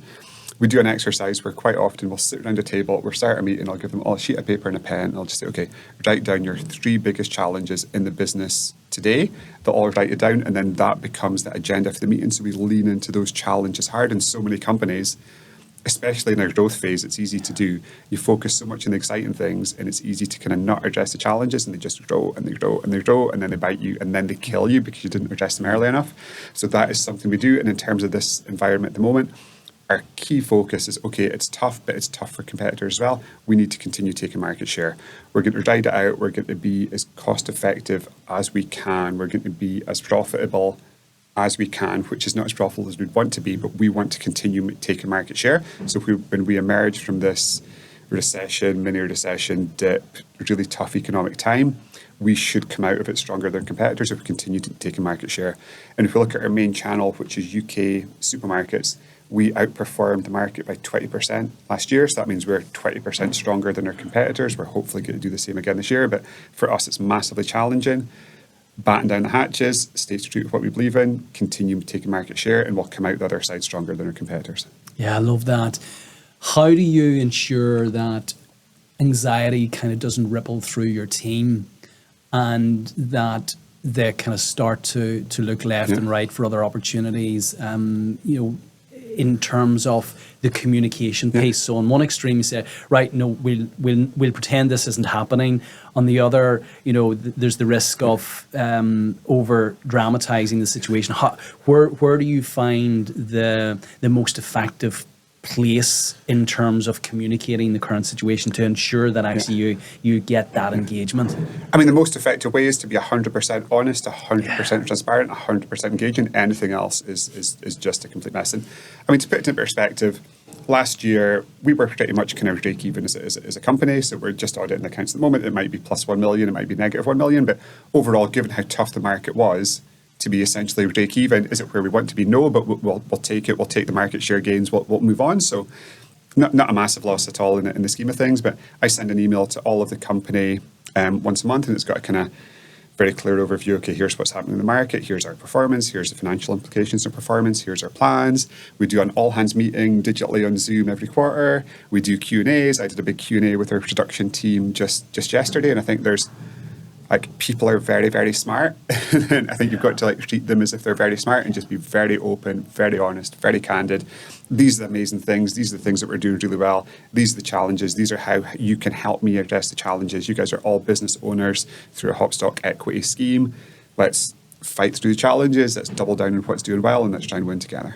We do an exercise where quite often we'll sit around a table, we'll start a meeting, I'll give them all a sheet of paper and a pen, and I'll just say, okay, write down your 3 biggest challenges in the business today. They'll all write it down, and then that becomes the agenda for the meeting. So we lean into those challenges hard. And so many companies, especially in our growth phase, it's easy to do. You focus so much on the exciting things, and it's easy to kind of not address the challenges, and they just grow and they grow and they grow, and then they bite you, and then they kill you because you didn't address them early enough. So that is something we do. And in terms of this environment at the moment, our key focus is, okay, it's tough, but it's tough for competitors as well. We need to continue taking market share. We're going to ride it out. We're going to be as cost effective as we can. We're going to be as profitable as we can, which is not as profitable as we'd want to be, but we want to continue taking market share. So when we emerge from this mini recession dip, really tough economic time, we should come out of it stronger than competitors if we continue to take market share. And if we look at our main channel, which is UK supermarkets, we outperformed the market by 20% last year. So that means we're 20% stronger than our competitors. We're hopefully going to do the same again this year. But for us, it's massively challenging. Batten down the hatches, stay true to what we believe in, continue taking market share, and we'll come out the other side stronger than our competitors. Yeah, I love that. How do you ensure that anxiety kind of doesn't ripple through your team and that they kind of start to look left and right for other opportunities? In terms of the communication piece. So on one extreme, you say, right, no, we'll pretend this isn't happening. On the other, there's the risk of over dramatizing the situation. Where do you find the most effective place in terms of communicating the current situation to ensure that actually you get that engagement? I mean, the most effective way is to be 100% honest, 100% transparent, 100% engaging. Anything else is just a complete mess. And I mean, to put it into perspective, last year we were pretty much kind of break even as a company. So we're just auditing accounts at the moment. It might be plus 1 million, it might be negative 1 million. But overall, given how tough the market was, to be essentially break even, is it where we want to be? No, but we'll take it. We'll take the market share gains. We'll move on. So not a massive loss at all in the scheme of things. But I send an email to all of the company once a month, and it's got a kind of very clear overview. Okay, here's what's happening in the market. Here's our performance. Here's the financial implications of performance. Here's our plans. We do an all hands meeting digitally on Zoom every quarter. We do Q&As. I did a big Q&A with our production team just yesterday, and I think there's people are very, very smart. And I think you've got to treat them as if they're very smart and just be very open, very honest, very candid. These are the amazing things. These are the things that we're doing really well. These are the challenges. These are how you can help me address the challenges. You guys are all business owners through a Hopstock equity scheme. Let's fight through the challenges. Let's double down on what's doing well, and let's try and win together.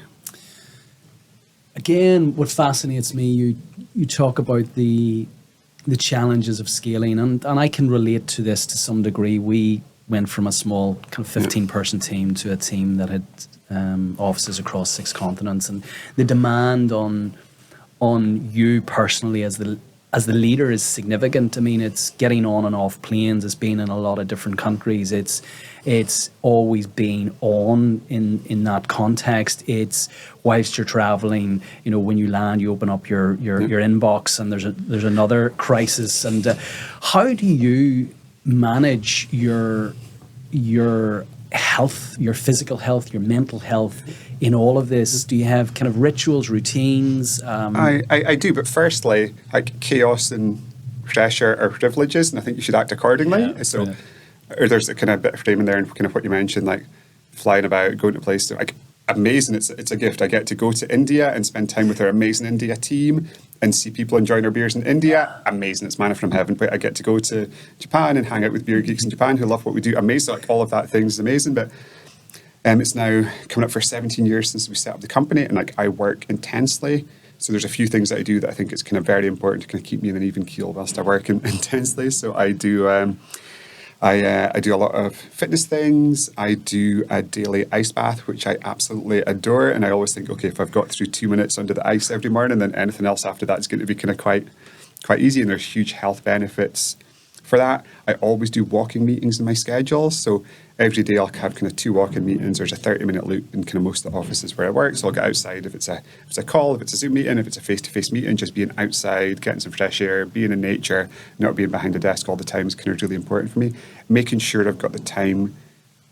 Again, what fascinates me, you talk about the challenges of scaling, and I can relate to this to some degree. We went from a small kind of 15-person team to a team that had offices across 6 continents, and the demand on you personally as the as the leader is significant. I mean, it's getting on and off planes. It's been in a lot of different countries. It's always been on in that context. It's whilst you're traveling, you know, when you land, you open up your inbox and there's another crisis. And how do you manage your health, your physical health, your mental health in all of this? Do you have kind of rituals, routines? I do, but firstly, like chaos and pressure are privileges, and I think you should act accordingly. Yeah, so, brilliant. or there's a kind of bit of framing there, and kind of what you mentioned, like flying about, going to places. Like amazing, it's a gift. I get to go to India and spend time with our amazing India team and see people enjoying their beers in India. Amazing, it's manna from heaven. But I get to go to Japan and hang out with beer geeks in Japan who love what we do. Amazing, like all of that things is amazing, but. It's now coming up for 17 years since we set up the company, and like I work intensely. So there's a few things that I do that I think is kind of very important to kind of keep me in an even keel whilst I work intensely. So I do I do a lot of fitness things. I do a daily ice bath, which I absolutely adore. And I always think, okay, if I've got through 2 minutes under the ice every morning, then anything else after that is going to be kind of quite easy. And there's huge health benefits for that. I always do walking meetings in my schedule. So every day I'll have kind of 2 walking meetings. There's a 30-minute loop in kind of most of the offices where I work. So I'll get outside if it's a call, if it's a Zoom meeting, if it's a face-to-face meeting, just being outside, getting some fresh air, being in nature, not being behind a desk all the time is kind of really important for me. Making sure I've got the time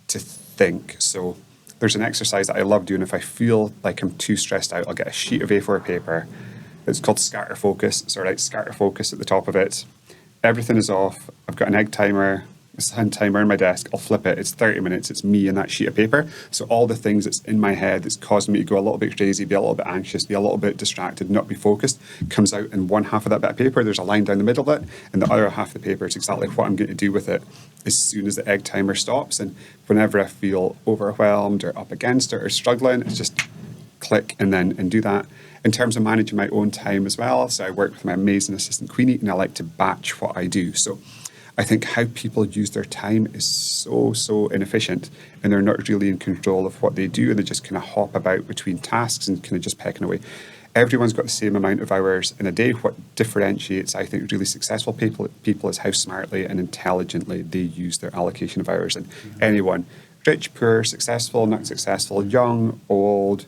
to think. So there's an exercise that I love doing. If I feel like I'm too stressed out, I'll get a sheet of A4 paper. It's called scatter focus. So I write scatter focus at the top of it. Everything is off. I've got an egg timer, a sun timer on my desk. I'll flip it. It's 30 minutes. It's me and that sheet of paper. So all the things that's in my head that's causing me to go a little bit crazy, be a little bit anxious, be a little bit distracted, not be focused, comes out in one half of that bit of paper. There's a line down the middle of it. And the other half of the paper is exactly what I'm going to do with it as soon as the egg timer stops. And whenever I feel overwhelmed or up against it or struggling, it's just click and do that. In terms of managing my own time as well, so I work with my amazing assistant Queenie, and I like to batch what I do. So I think how people use their time is so inefficient, and they're not really in control of what they do, and they just kind of hop about between tasks and kind of just pecking away. Everyone's got the same amount of hours in a day. What differentiates, I think, really successful people is how smartly and intelligently they use their allocation of hours. And anyone, rich, poor, successful, not successful, young, old,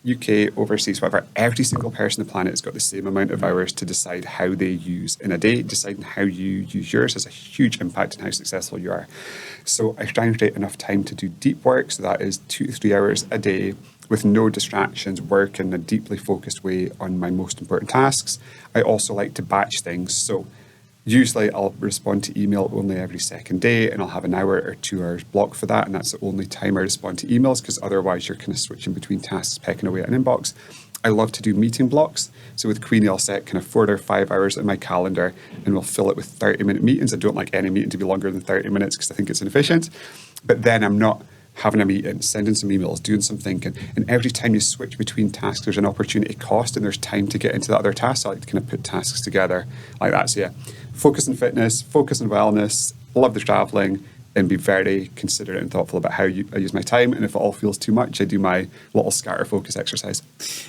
UK, overseas, whatever, every single person on the planet has got the same amount of hours to decide how they use in a day. Deciding how you use yours has a huge impact on how successful you are. So I try and create enough time to do deep work. So that is 2 to 3 hours a day with no distractions, work in a deeply focused way on my most important tasks. I also like to batch things. So usually I'll respond to email only every second day, and I'll have an hour or 2 hours blocked for that. And that's the only time I respond to emails, because otherwise you're kind of switching between tasks, pecking away at an inbox. I love to do meeting blocks. So with Queenie, I'll set kind of 4 or 5 hours in my calendar, and we'll fill it with 30-minute meetings. I don't like any meeting to be longer than 30 minutes because I think it's inefficient. But then I'm not having a meeting, sending some emails, doing some thinking. And every time you switch between tasks, there's an opportunity cost, and there's time to get into the other tasks. I like to kind of put tasks together like that. So yeah, focus on fitness, focus on wellness, love the traveling, and be very considerate and thoughtful about how I use my time. And if it all feels too much, I do my little scatter focus exercise.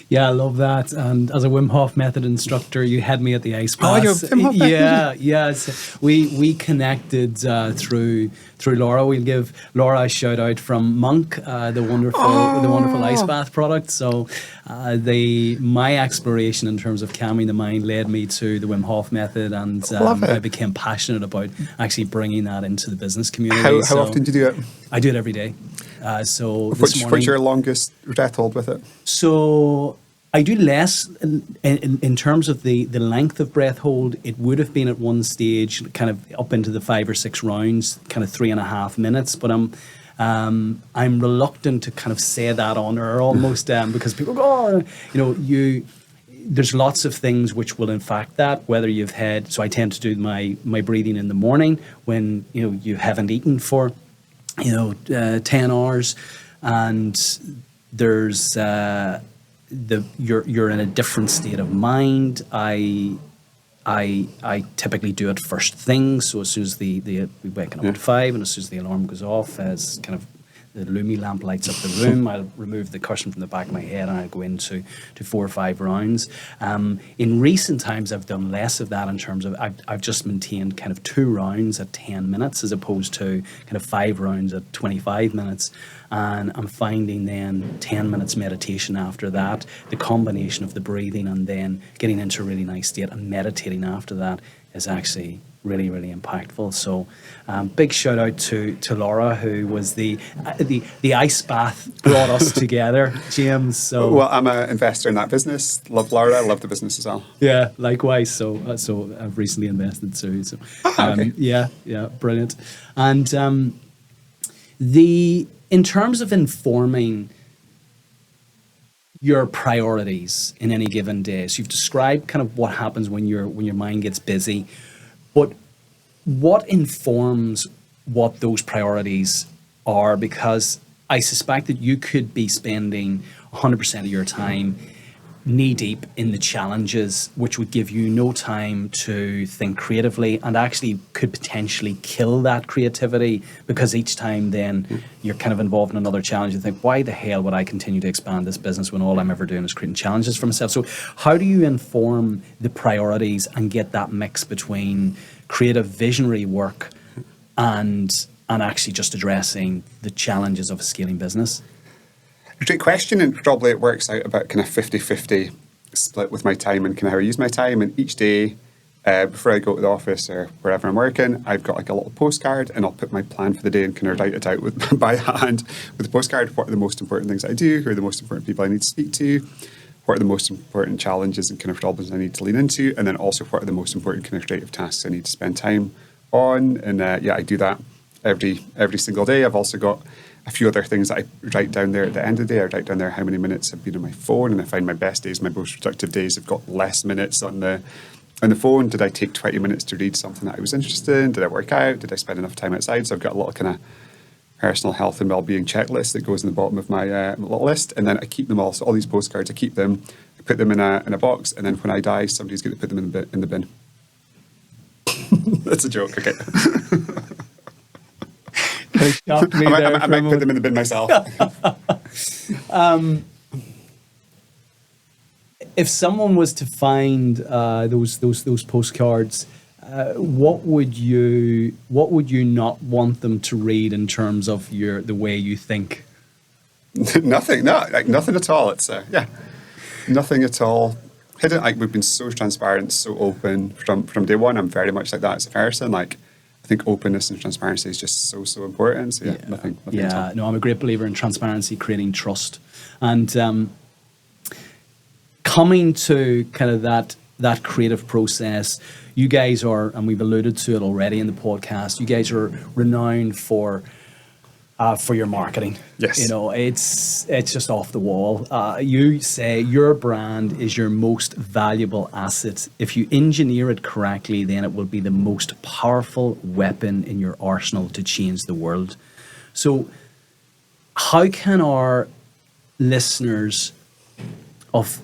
Yeah, I love that. And as a Wim Hof method instructor, you had me at the ice bath. Oh, you're Wim Hof method? Yeah. So we connected through Laura. We'll give Laura a shout out from Monk, the wonderful ice bath product. So my exploration in terms of calming the mind led me to the Wim Hof method, and I became passionate about actually bringing that into the business community. How often do you do it? I do it every day. So What's your longest breath hold with it? So I do less in terms of the length of breath hold. It would have been at one stage kind of up into the 5 or 6 rounds, kind of 3.5 minutes. But I'm reluctant to kind of say that on air almost because people go, there's lots of things which will in fact that, whether you've had, so I tend to do my breathing in the morning when you haven't eaten for 10 hours, and there's you're in a different state of mind. I typically do it first thing, so as soon as we waking up at 5, and as soon as the alarm goes off, as kind of the Lumi lamp lights up the room. I'll remove the cushion from the back of my head and I'll go into 4 or 5 rounds. In recent times, I've done less of that in terms of I've just maintained kind of 2 rounds at 10 minutes as opposed to kind of 5 rounds at 25 minutes. And I'm finding then 10 minutes meditation after that, the combination of the breathing and then getting into a really nice state and meditating after that is actually really, really impactful. So big shout out to Laura, who was the ice bath brought us together, James. So well, I'm an investor in that business. Love Laura, love the business as well. Yeah, likewise. So I've recently invested too. So okay. yeah, brilliant. And in terms of informing your priorities in any given day, so you've described kind of what happens when your mind gets busy. But what informs what those priorities are? Because I suspect that you could be spending 100% of your time knee deep in the challenges, which would give you no time to think creatively and actually could potentially kill that creativity, because each time then you're kind of involved in another challenge. You think, why the hell would I continue to expand this business when all I'm ever doing is creating challenges for myself? So how do you inform the priorities and get that mix between creative visionary work and actually just addressing the challenges of a scaling business? Great question, and probably it works out about kind of 50-50 split with my time and kind of how I use my time. And each day, before I go to the office or wherever I'm working, I've got like a little postcard and I'll put my plan for the day and kind of write it out by hand with the postcard. What are the most important things I do? Who are the most important people I need to speak to? What are the most important challenges and kind of problems I need to lean into? And then also what are the most important kind of creative tasks I need to spend time on? And I do that every single day. I've also got a few other things that I write down there at the end of the day. I write down there how many minutes I've been on my phone, and I find my best days, my most productive days, have got less minutes on the phone. Did I take 20 minutes to read something that I was interested in? Did I work out? Did I spend enough time outside? So I've got a little kind of personal health and well-being checklist that goes in the bottom of my little list, and then I keep them all. So all these postcards, I keep them, I put them in a box, and then when I die, somebody's going to put them in the bin. That's a joke, okay. I might put them in the bin myself. If someone was to find those postcards, what would you not want them to read in terms of the way you think? Nothing at all. It's nothing at all. Hidden. Like, we've been so transparent, so open from day one. I'm very much like that as a person. Like, I think openness and transparency is just so important. So nothing at all. No, I'm a great believer in transparency, creating trust, and coming to kind of that creative process. You guys are, and we've alluded to it already in the podcast, you guys are renowned for your marketing. Yes. You know, it's just off the wall. You say your brand is your most valuable asset. If you engineer it correctly, then it will be the most powerful weapon in your arsenal to change the world. So how can our listeners of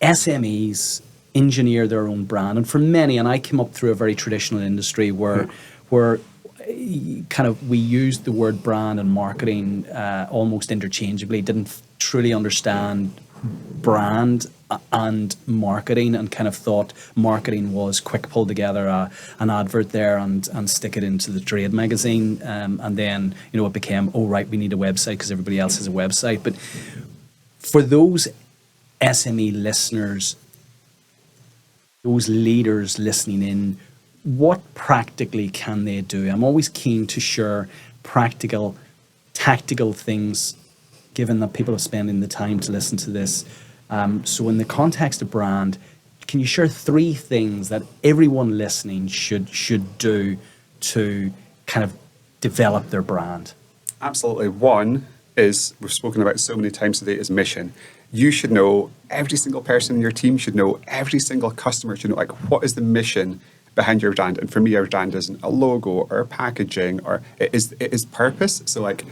SMEs engineer their own brand? And for many, and I came up through a very traditional industry where kind of we used the word brand and marketing almost interchangeably, didn't truly understand brand and marketing, and kind of thought marketing was quick pull together an advert there and stick it into the trade magazine, and then it became, oh right, we need a website because everybody else has a website. But for those SME listeners, those leaders listening in, what practically can they do? I'm always keen to share practical, tactical things, given that people are spending the time to listen to this. So in the context of brand, can you share 3 things that everyone listening should do to kind of develop their brand? Absolutely. One is, we've spoken about so many times today, is mission. You should know, every single person in your team should know, every single customer should know, like, what is the mission behind your brand? And for me, our brand isn't a logo or packaging, or it is purpose. So like,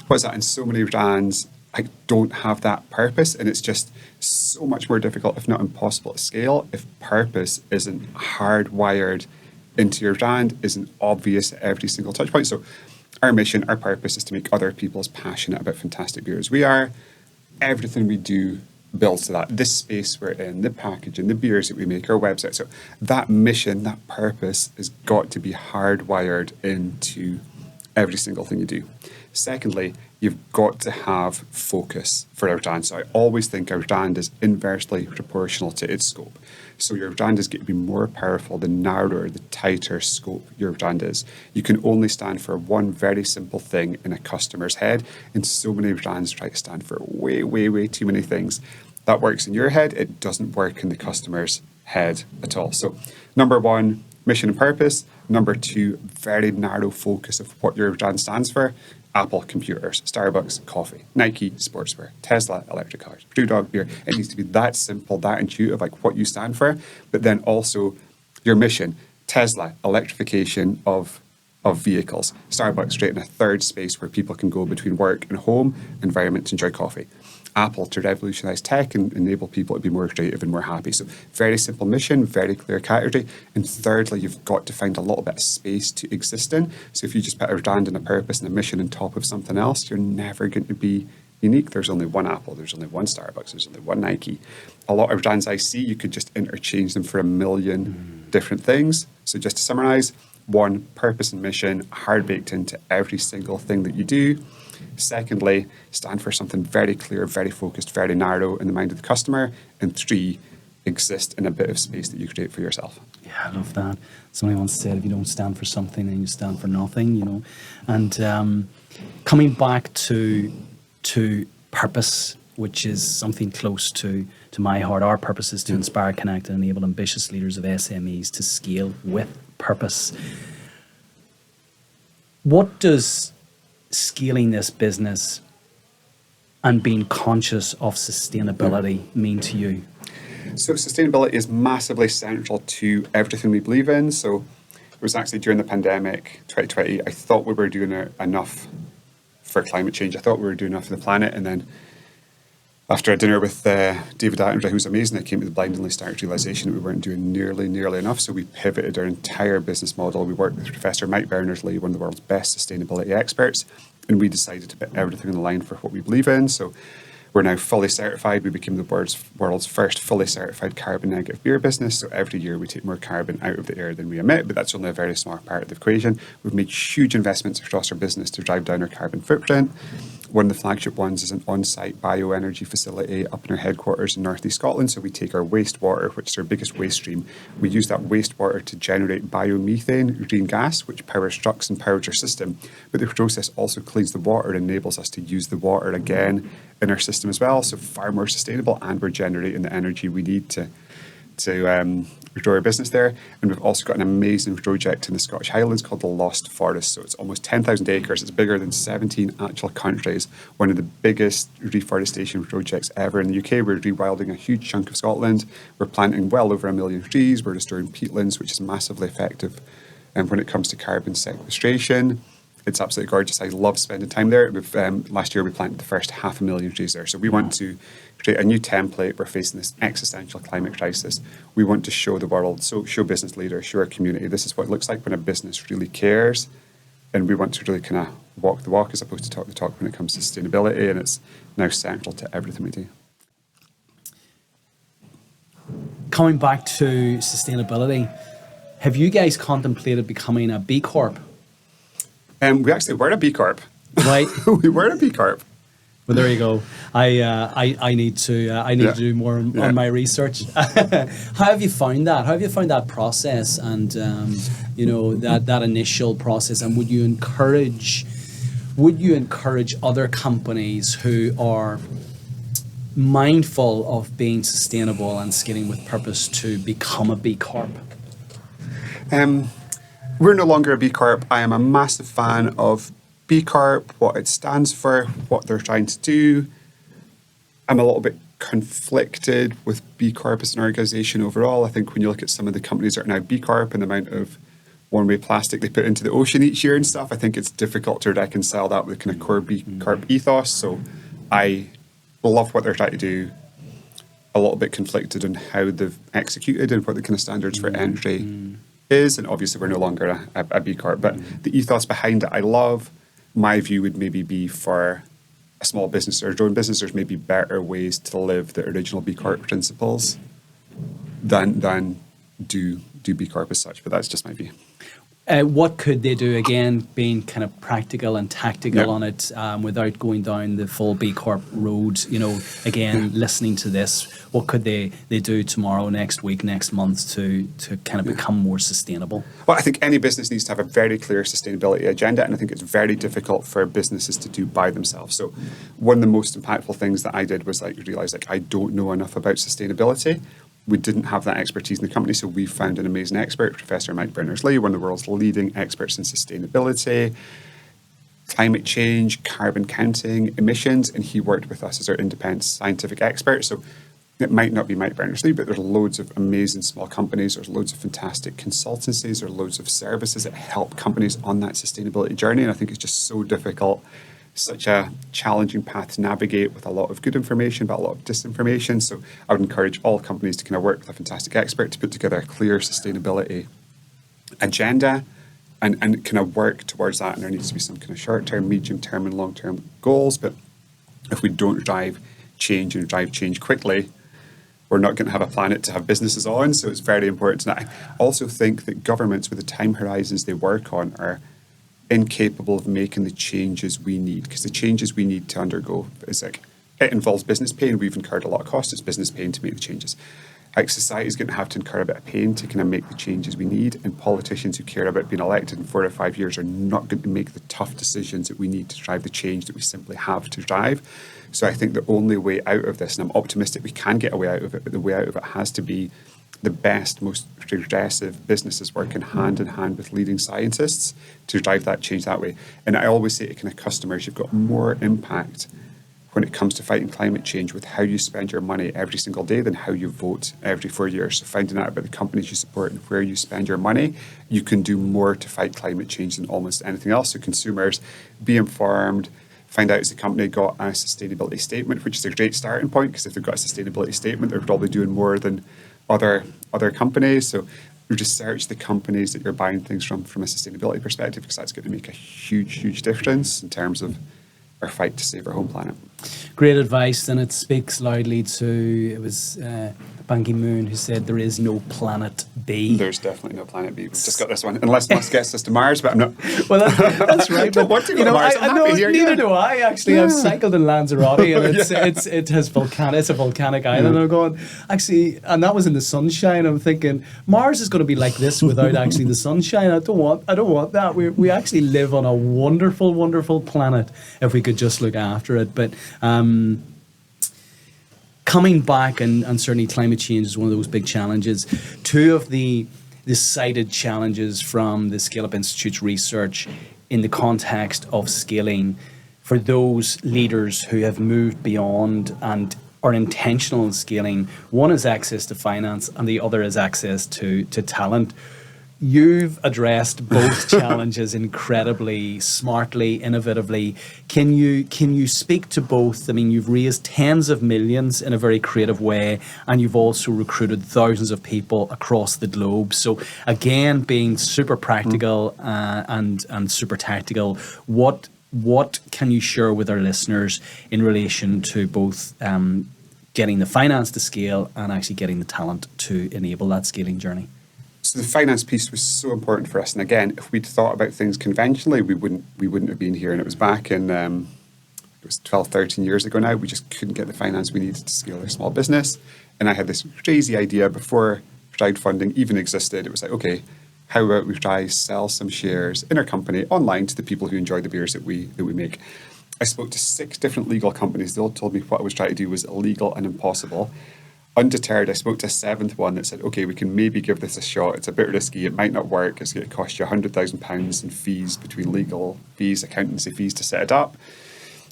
what is that? In so many brands, I don't have that purpose, and it's just so much more difficult, if not impossible, to scale if purpose isn't hardwired into your brand, isn't obvious at every single touch point. So our mission, our purpose is to make other people as passionate about fantastic beer as we are. Everything we do builds to that. This space we're in, the packaging, the beers that we make, our website. So that mission, that purpose has got to be hardwired into every single thing you do. Secondly, you've got to have focus for our brand. So I always think our brand is inversely proportional to its scope. So your brand is going to be more powerful the narrower, the tighter scope your brand is. You can only stand for one very simple thing in a customer's head, and so many brands try to stand for way, way, way too many things. That works in your head, it doesn't work in the customer's head at all. So number one, mission and purpose. Number two, very narrow focus of what your brand stands for. Apple, computers; Starbucks, coffee; Nike, sportswear; Tesla, electric cars; Brewdog, beer. It needs to be that simple, that intuitive, like what you stand for. But then also your mission: Tesla, electrification of vehicles; Starbucks, creating a third space where people can go between work and home environment to enjoy coffee; Apple, to revolutionize tech and enable people to be more creative and more happy. So very simple mission, very clear category. And thirdly, you've got to find a little bit of space to exist in. So if you just put a brand and a purpose and a mission on top of something else, you're never going to be unique. There's only one Apple, there's only one Starbucks, there's only one Nike. A lot of brands I see, you could just interchange them for a million different things. So just to summarize, one, purpose and mission, hard baked into every single thing that you do. Secondly, stand for something very clear, very focused, very narrow in the mind of the customer. And three, exist in a bit of space that you create for yourself. Yeah, I love that. Somebody once said, if you don't stand for something, then you stand for nothing, you know. And coming back to purpose, which is something close to my heart. Our purpose is to inspire, connect, and enable ambitious leaders of SMEs to scale with purpose. What does scaling this business and being conscious of sustainability mean to you? So sustainability is massively central to everything we believe in. So it was actually during the pandemic, 2020, I thought we were doing enough for climate change. I thought we were doing enough for the planet. And then after a dinner with David Attenborough, who's amazing, I came to the blindingly stark realization that we weren't doing nearly enough. So we pivoted our entire business model. We worked with Professor Mike Berners-Lee, one of the world's best sustainability experts, and we decided to put everything on the line for what we believe in. So we're now fully certified. We became the world's first fully certified carbon negative beer business. So every year we take more carbon out of the air than we emit, but that's only a very small part of the equation. We've made huge investments across our business to drive down our carbon footprint. One of the flagship ones is an on-site bioenergy facility up in our headquarters in North East Scotland. So we take our wastewater, which is our biggest waste stream. We use that wastewater to generate biomethane, green gas, which powers trucks and powers our system. But the process also cleans the water and enables us to use the water again in our system as well. So far more sustainable, and we're generating the energy we need to grow our business there. And we've also got an amazing project in the Scottish Highlands called the Lost Forest. So it's almost 10,000 acres. It's bigger than 17 actual countries. One of the biggest reforestation projects ever in the UK. We're rewilding a huge chunk of Scotland. We're planting well over 1 million trees. We're restoring peatlands, which is massively effective. And when it comes to carbon sequestration, it's absolutely gorgeous. I love spending time there. Last year we planted the first 500,000 trees there. So we want to create a new template. We're facing this existential climate crisis. We want to show the world, show business leaders, show our community, this is what it looks like when a business really cares. And we want to really kind of walk the walk as opposed to talk the talk when it comes to sustainability. And it's now central to everything we do. Coming back to sustainability, have you guys contemplated becoming a B Corp? We actually were a B Corp. Right. We were a B Corp. Well, there you go. I need to do more on my research. How have you found that? How have you found that process, and that initial process? And would you encourage other companies who are mindful of being sustainable and scaling with purpose to become a B Corp? We're no longer a B Corp. I am a massive fan of B Corp, what it stands for, what they're trying to do. I'm a little bit conflicted with B Corp as an organisation overall. I think when you look at some of the companies that are now B Corp and the amount of one-way plastic they put into the ocean each year and stuff, I think it's difficult to reconcile that with the kind of core B Corp ethos. So I love what they're trying to do. A little bit conflicted on how they've executed and what the kind of standards for entry is. And obviously we're no longer a B Corp, but the ethos behind it I love. my view would maybe be for a small business or a drone business, there's maybe better ways to live the original B Corp principles than do B Corp as such. But that's just my view. What could they do, again, being kind of practical and tactical Yep. on it, without going down the full B Corp road? Again, listening to this, what could they do tomorrow, next week, next month to kind of become more sustainable? Well, I think any business needs to have a very clear sustainability agenda, and I think it's very difficult for businesses to do by themselves. So one of the most impactful things that I did was realize I don't know enough about sustainability. We didn't have that expertise in the company, so we found an amazing expert, Professor Mike Berners-Lee, one of the world's leading experts in sustainability, climate change, carbon counting, emissions, and he worked with us as our independent scientific expert. So it might not be Mike Berners-Lee, but there's loads of amazing small companies, there's loads of fantastic consultancies, there's loads of services that help companies on that sustainability journey, and I think it's just so difficult, such a challenging path to navigate with a lot of good information, but a lot of disinformation. So I would encourage all companies to kind of work with a fantastic expert to put together a clear sustainability agenda and kind of work towards that. And there needs to be some kind of short-term, medium-term and long-term goals. But if we don't drive change and drive change quickly, we're not going to have a planet to have businesses on. So it's very important. And I also think that governments, with the time horizons they work on, are incapable of making the changes we need, because the changes we need to undergo is it involves business pain. We've incurred a lot of cost. It's business pain to make the changes. Society is going to have to incur a bit of pain to kind of make the changes we need, and politicians who care about being elected in 4 or 5 years are not going to make the tough decisions that we need to drive the change that we simply have to drive. So I think the only way out of this, and I'm optimistic we can get a way out of it, but the way out of it has to be the best, most progressive businesses working hand in hand with leading scientists to drive that change that way. And I always say to kind of customers, you've got more impact when it comes to fighting climate change with how you spend your money every single day than how you vote every 4 years. So finding out about the companies you support and where you spend your money, you can do more to fight climate change than almost anything else. So consumers, be informed, find out has the company got a sustainability statement, which is a great starting point, because if they've got a sustainability statement, they're probably doing more than other companies. So you just search the companies that you're buying things from a sustainability perspective, because that's going to make a huge difference in terms of our fight to save our home planet. Great advice, and it speaks loudly to, it was Ban Ki-moon who said there is no planet B. There's definitely no planet B. We've just got this one, unless Musk gets us to Mars, but I'm not. Well, that's right. I don't want to go to Mars. I'm happy here. Neither do I, actually. I've cycled in Lanzarote, and it's a volcanic island. I'm going, actually, and that was in the sunshine. I'm thinking, Mars is going to be like this without actually the sunshine. I don't want that. We actually live on a wonderful planet if we could just look after it. But coming back, and certainly climate change is one of those big challenges. Two of the cited challenges from the Scale Up Institute's research in the context of scaling for those leaders who have moved beyond and are intentional in scaling, one is access to finance and the other is access to talent. You've addressed both challenges incredibly smartly, innovatively. Can you speak to both? I mean, you've raised tens of millions in a very creative way, and you've also recruited thousands of people across the globe. So again, being super practical and super tactical, what can you share with our listeners in relation to both getting the finance to scale and actually getting the talent to enable that scaling journey? So the finance piece was so important for us. And again, if we'd thought about things conventionally, we wouldn't have been here. And it was back in, it was 12, 13 years ago now. We just couldn't get the finance we needed to scale our small business. And I had this crazy idea before crowdfunding even existed. It was like, okay, how about we try sell some shares in our company online to the people who enjoy the beers that we make. I spoke to 6 different legal companies. They all told me what I was trying to do was illegal and impossible. Undeterred, I spoke to a 7th one that said, okay, we can maybe give this a shot. It's a bit risky. It might not work. It's going to cost you £100,000 in fees between legal fees, accountancy fees to set it up.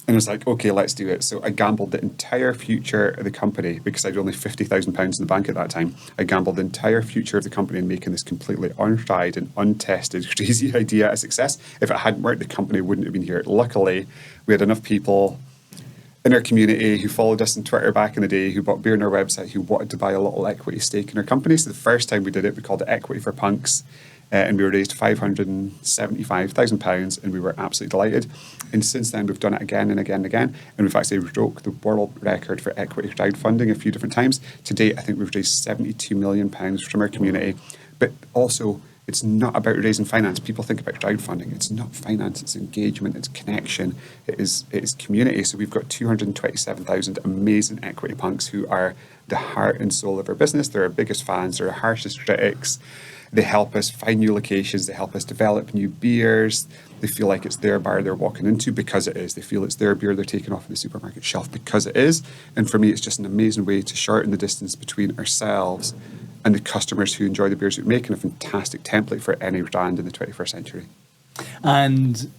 And I was like, okay, let's do it. So I gambled the entire future of the company, because I had only £50,000 in the bank at that time. I gambled the entire future of the company in making this completely untried and untested, crazy idea a success. If it hadn't worked, the company wouldn't have been here. Luckily, we had enough people in our community who followed us on Twitter back in the day, who bought beer on our website, who wanted to buy a little equity stake in our company. So the first time we did it, we called it Equity for Punks. and we raised £575,000, and we were absolutely delighted. And since then, we've done it again and again and again, and we've actually broke the world record for equity crowdfunding a few different times. To date, I think we've raised £72 million from our community. But also, it's not about raising finance. People think about crowdfunding. It's not finance, it's engagement, it's connection, it is community. So we've got 227,000 amazing equity punks who are the heart and soul of our business. They're our biggest fans, they're our harshest critics. They help us find new locations, they help us develop new beers. They feel like it's their bar they're walking into because it is. They feel it's their beer they're taking off the supermarket shelf because it is. And for me, it's just an amazing way to shorten the distance between ourselves and the customers who enjoy the beers we make, and a fantastic template for any brand in the 21st century. And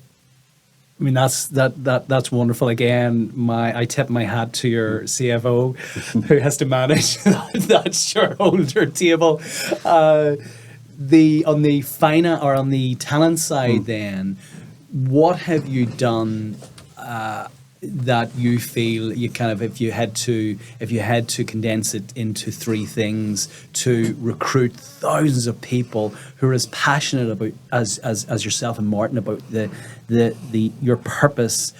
I mean, that's wonderful. Again, I tip my hat to your CFO who has to manage that shareholder table. On the talent side, then, what have you done that you feel you kind of, if you had to condense it into three things to recruit thousands of people who are as passionate about as yourself and Martin about your purpose,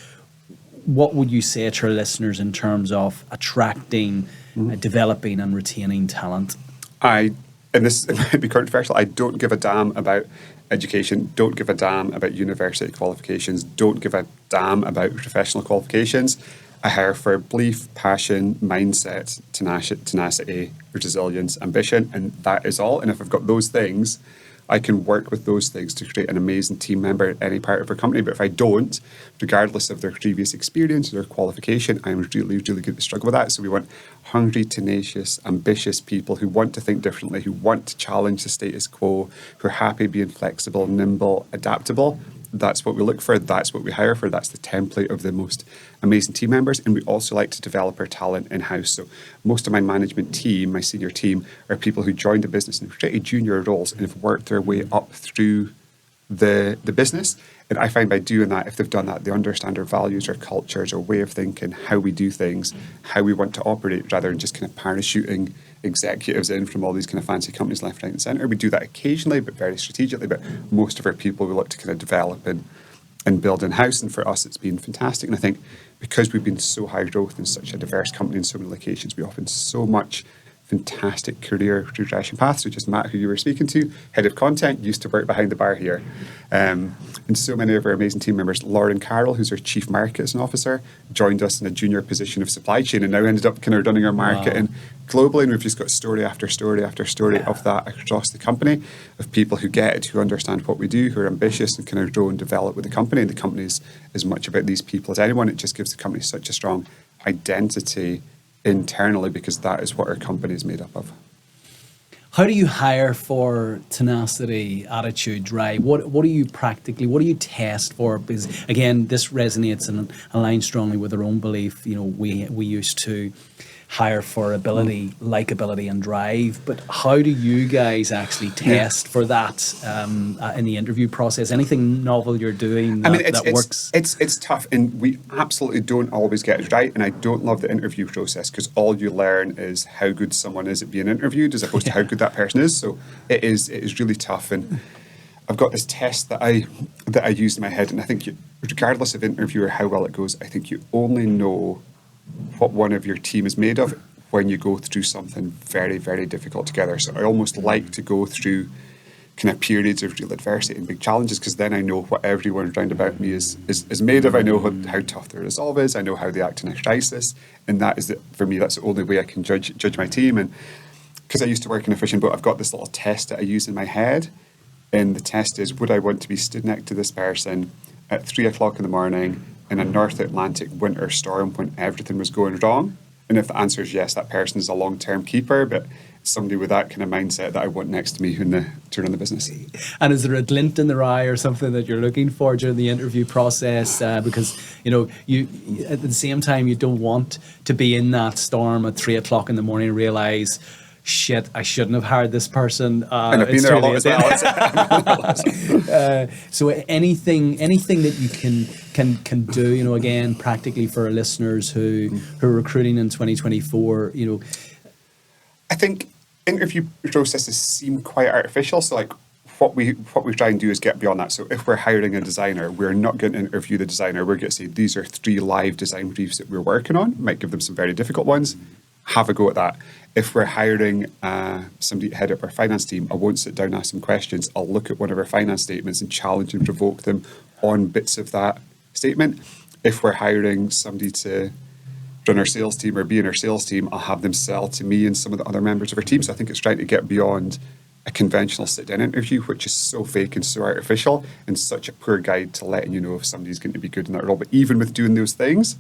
what would you say to our listeners in terms of attracting, developing and retaining talent? And this might be controversial, I don't give a damn about education, don't give a damn about university qualifications, don't give a damn about professional qualifications. I hire for belief, passion, mindset, tenacity, resilience, ambition, and that is all. And if I've got those things, I can work with those things to create an amazing team member at any part of our company. But if I don't, regardless of their previous experience or their qualification, I'm really, really going to struggle with that. So we want hungry, tenacious, ambitious people who want to think differently, who want to challenge the status quo, who are happy being flexible, nimble, adaptable. That's what we look for. That's what we hire for. That's the template of the most amazing team members. And we also like to develop our talent in-house. So most of my management team, my senior team, are people who joined the business in pretty junior roles and have worked their way up through the business. And I find by doing that, if they've done that, they understand our values, our cultures, our way of thinking, how we do things, how we want to operate, rather than just kind of parachuting executives in from all these kind of fancy companies left, right and centre. We do that occasionally, but very strategically. But most of our people we look to kind of develop and build in-house. And for us, it's been fantastic. And I think because we've been so high growth and such a diverse company in so many locations, we offer so much fantastic career progression paths. So just Matt, who you were speaking to, head of content, used to work behind the bar here. And so many of our amazing team members, Lauren Carroll, who's our chief marketing officer, joined us in a junior position of supply chain and now ended up kind of running our marketing globally. And we've just got story after story after story of that across the company, of people who get it, who understand what we do, who are ambitious and kind of grow and develop with the company. And the company is as much about these people as anyone. It just gives the company such a strong identity internally, because that is what our company is made up of. How do you hire for tenacity, attitude, drive? What do you test for? Because again, this resonates and aligns strongly with our own belief. You know, we used to hire for ability, likability and drive, but how do you guys actually test for that in the interview process? Anything novel you're doing that works? It's tough, and we absolutely don't always get it right, and I don't love the interview process, because all you learn is how good someone is at being interviewed as opposed to how good that person is. So it is really tough. And I've got this test that I use in my head, and I think regardless of interview or how well it goes, I think you only know what one of your team is made of when you go through something very, very difficult together. So I almost like to go through kind of periods of real adversity and big challenges, because then I know what everyone around about me is made of. I know how tough their resolve is. I know how they act in a crisis, and that is for me, that's the only way I can judge my team. And because I used to work in a fishing boat, I've got this little test that I use in my head, and the test is: would I want to be stood next to this person at 3 o'clock in the morning in a North Atlantic winter storm when everything was going wrong? And if the answer is yes, that person is a long-term keeper, but somebody with that kind of mindset that I want next to me to run the business. And is there a glint in their eye or something that you're looking for during the interview process? Because, you know, you at the same time, you don't want to be in that storm at 3 o'clock in the morning and realise, shit, I shouldn't have hired this person. And I've been there a lot as well. So anything that you can do, you know, again, practically for our listeners who are recruiting in 2024, you know. I think interview processes seem quite artificial. So like, what we try and do is get beyond that. So if we're hiring a designer, we're not going to interview the designer. We're going to say, these are 3 live design briefs that we're working on. Might give them some very difficult ones. Have a go at that. If we're hiring somebody to head up our finance team, I won't sit down and ask them questions. I'll look at one of our finance statements and challenge and provoke them on bits of that statement. If we're hiring somebody to run our sales team or be in our sales team, I'll have them sell to me and some of the other members of our team. So I think it's trying to get beyond a conventional sit-down interview, which is so fake and so artificial and such a poor guide to letting you know if somebody's going to be good in that role. But even with doing those things,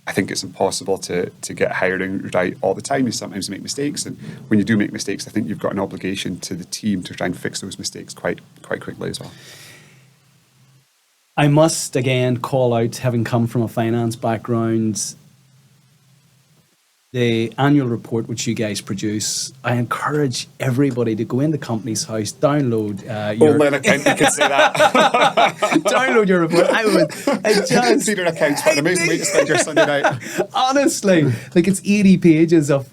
I think it's impossible to get hiring right all the time. You sometimes make mistakes, and when you do make mistakes, I think you've got an obligation to the team to try and fix those mistakes quite quickly as well. I must again call out, having come from a finance background, the annual report which you guys produce. I encourage everybody to go into Company's House, download your... Only an accountant can say that. Download your report. I would... Consider accounts for an amazing way to spend your Sunday night. Honestly, like it's 80 pages of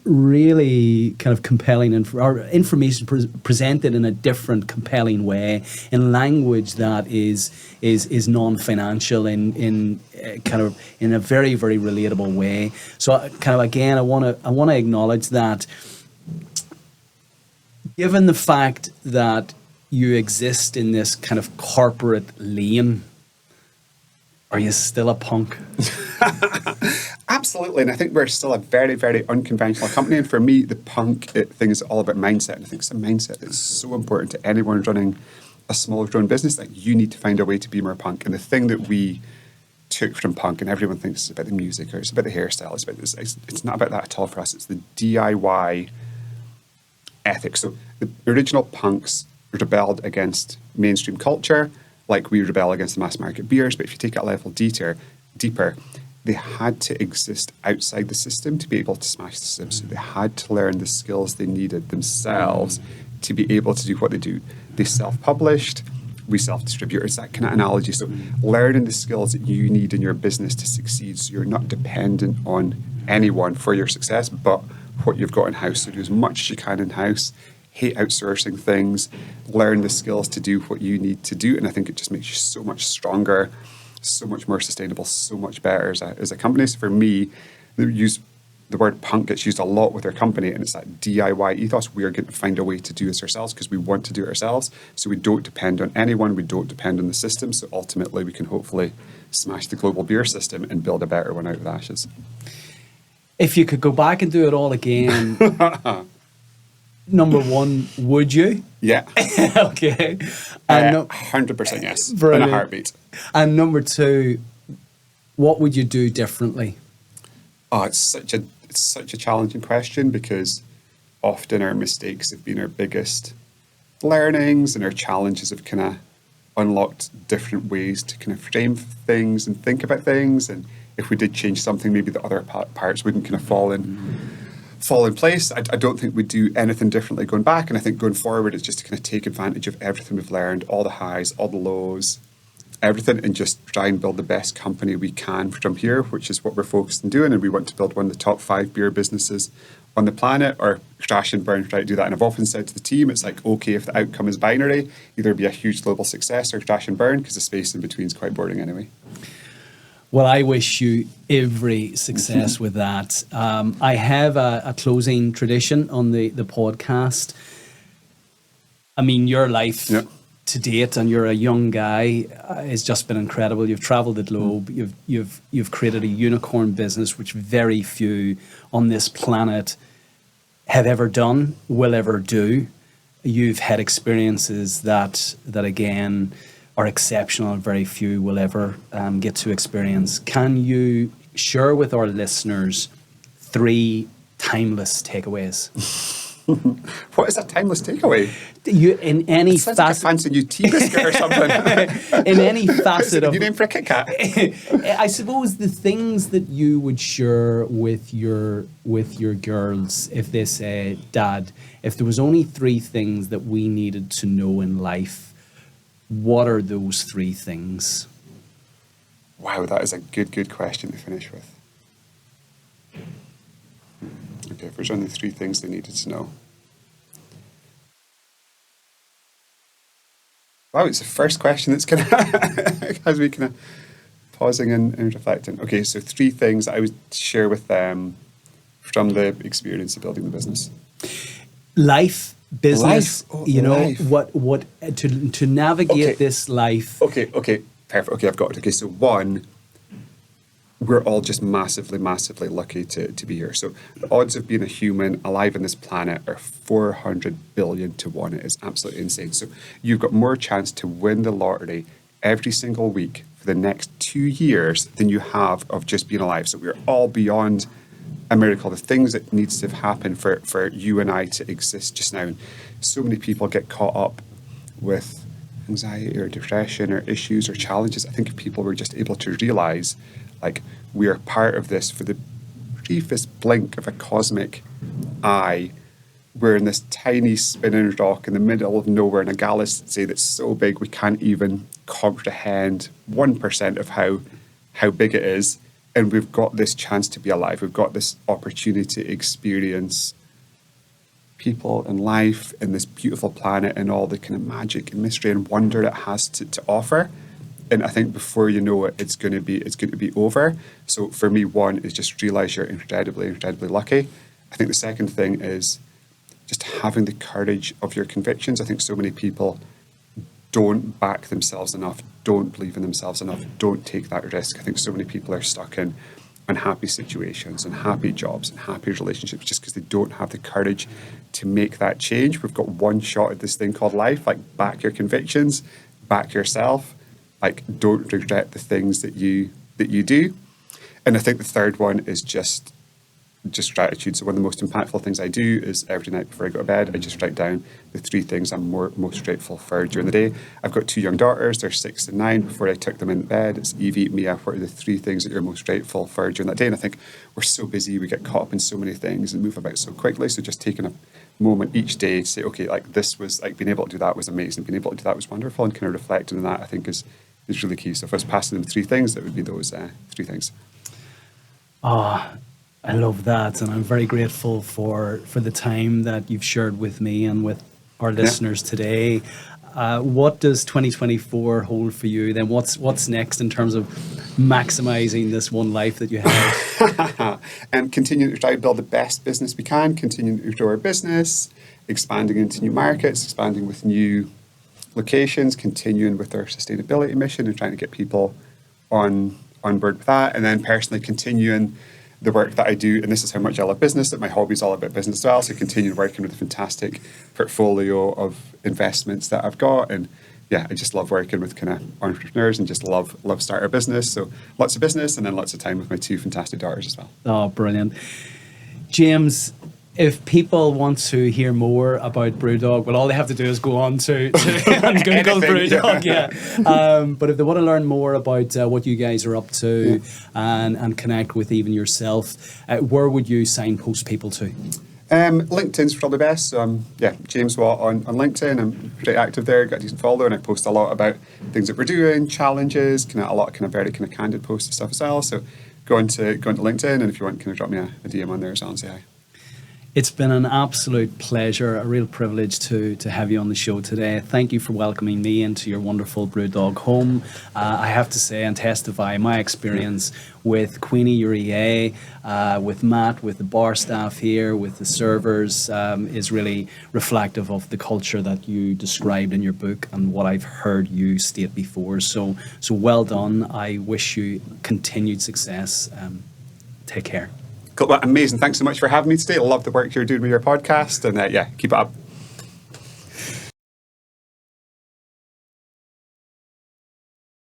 really kind of compelling information presented in a different, compelling way, in language that is non-financial, in kind of in a very, very relatable way. So kind of again, I want to acknowledge that, given the fact that you exist in this kind of corporate lane, are you still a punk? Absolutely, and I think we're still a very, very unconventional company. And for me, the punk thing is all about mindset. And I think it's a mindset that's so important to anyone running a small grown business, that you need to find a way to be more punk. And the thing that we took from punk, and everyone thinks it's about the music or it's about the hairstyle, it's about this. It's not about that at all for us. It's the DIY ethic. So the original punks rebelled against mainstream culture, like we rebel against the mass market beers. But if you take it a level deeper, they had to exist outside the system to be able to smash the system. So they had to learn the skills they needed themselves to be able to do what they do. They self-published, we self-distribute. It's that kind of analogy. So learning the skills that you need in your business to succeed, so you're not dependent on anyone for your success, but what you've got in-house. So do as much as you can in-house, hate outsourcing things, learn the skills to do what you need to do. And I think it just makes you so much stronger, so much more sustainable, so much better as a company. So for me, the word punk gets used a lot with our company, and it's that DIY ethos. We are going to find a way to do this ourselves because we want to do it ourselves. So we don't depend on anyone, we don't depend on the system. So ultimately we can hopefully smash the global beer system and build a better one out of ashes. If you could go back and do it all again, number one, would you? Yeah. Okay. 100% yes. Brilliant. In a heartbeat. And number two, what would you do differently? Oh, it's such a challenging question, because often our mistakes have been our biggest learnings, and our challenges have kind of unlocked different ways to kind of frame things and think about things. And if we did change something, maybe the other parts wouldn't kind of fall in place. I don't think we'd do anything differently going back. And I think going forward, it's just to kind of take advantage of everything we've learned, all the highs, all the lows, everything, and just try and build the best company we can from here, which is what we're focused on doing. And we want to build one of the top 5 beer businesses on the planet, or crash and burn, try to do that. And I've often said to the team, it's like, okay, if the outcome is binary, either be a huge global success or crash and burn, because the space in between is quite boring anyway. Well, I wish you every success with that. I have a closing tradition on the podcast. I mean, your life to date, and you're a young guy, has just been incredible. You've traveled the globe. You've created a unicorn business, which very few on this planet have ever done, will ever do. You've had experiences that again are exceptional, and very few will ever get to experience. Can you share with our listeners 3 timeless takeaways? What is a timeless takeaway? In any it sounds like a fancy new tea biscuit or something. In any facet of... New name for a Kit Kat? I suppose the things that you would share with your girls, if they say, Dad, if there was only 3 things that we needed to know in life, what are those 3 things? Wow, that is a good question to finish with. Okay, if there's only 3 things they needed to know. Wow, it's the first question that's kind of has me kind of pausing and reflecting. Okay, so 3 things I would share with them from the experience of building the business. Life, business, Life. Oh, you know, life. what to navigate Okay. this life. Okay, perfect. Okay, I've got it. Okay, so 1, we're all just massively, massively lucky to be here. So the odds of being a human alive on this planet are 400 billion to 1. It is absolutely insane. So you've got more chance to win the lottery every single week for the next 2 years than you have of just being alive. So we're all beyond a miracle. The things that needs to have happened for you and I to exist just now. And so many people get caught up with anxiety or depression or issues or challenges. I think if people were just able to realize, like, we are part of this for the briefest blink of a cosmic eye. We're in this tiny spinning rock in the middle of nowhere in a galaxy that's so big we can't even comprehend 1% of how big it is. And we've got this chance to be alive. We've got this opportunity to experience people and life and this beautiful planet and all the kind of magic and mystery and wonder it has to offer. And I think before you know it, it's going to be over. So for me, 1 is just realize you're incredibly, incredibly lucky. I think the second thing is just having the courage of your convictions. I think so many people don't back themselves enough, don't believe in themselves enough, don't take that risk. I think so many people are stuck in unhappy situations, unhappy jobs, unhappy relationships just because they don't have the courage to make that change. We've got 1 shot at this thing called life. Like, back your convictions, back yourself. Like, don't regret the things that you do. And I think the third one is just gratitude. So one of the most impactful things I do is every night before I go to bed, I just write down the 3 things I'm most grateful for during the day. I've got 2 young daughters, they're 6 and 9. Before I took them in bed, it's Evie, Mia, what are the 3 things that you're most grateful for during that day? And I think we're so busy, we get caught up in so many things and move about so quickly. So just taking a moment each day to say, okay, like, this was, like, being able to do that was amazing, being able to do that was wonderful, and kind of reflecting on that, I think is really key. So if I was passing them 3 things, that would be those 3 things. I love that, and I'm very grateful for the time that you've shared with me and with our listeners today. What does 2024 hold for you? Then what's next in terms of maximizing this one life that you have? And continuing to try to build the best business we can, continuing to grow our business, expanding into new markets, expanding with new locations, continuing with our sustainability mission and trying to get people on board with that, and then personally continuing the work that I do, and this is how much I love business, that my hobby is all about business as well, so continue working with a fantastic portfolio of investments that I've got. And yeah, I just love working with kind of entrepreneurs and just love start a business. So lots of business and then lots of time with my 2 fantastic daughters as well. Oh, brilliant. James, if people want to hear more about Brewdog, well, all they have to do is go on to and Google Brewdog. Yeah. But if they want to learn more about what you guys are up to and connect with even yourself, where would you signpost people to? LinkedIn's probably best. So James Watt on LinkedIn. I'm pretty active there, got a decent follower, and I post a lot about things that we're doing, challenges, a lot of very candid posts and stuff as well. So go into LinkedIn, and if you want, drop me a DM on there as well and say hi. It's been an absolute pleasure, a real privilege to have you on the show today. Thank you for welcoming me into your wonderful Brewdog home. I have to say and testify my experience with Queenie, your EA, with Matt, with the bar staff here, with the servers, is really reflective of the culture that you described in your book and what I've heard you state before. So well done. I wish you continued success. Take care. Cool. Well, amazing. Thanks so much for having me today. I love the work you're doing with your podcast, and keep it up.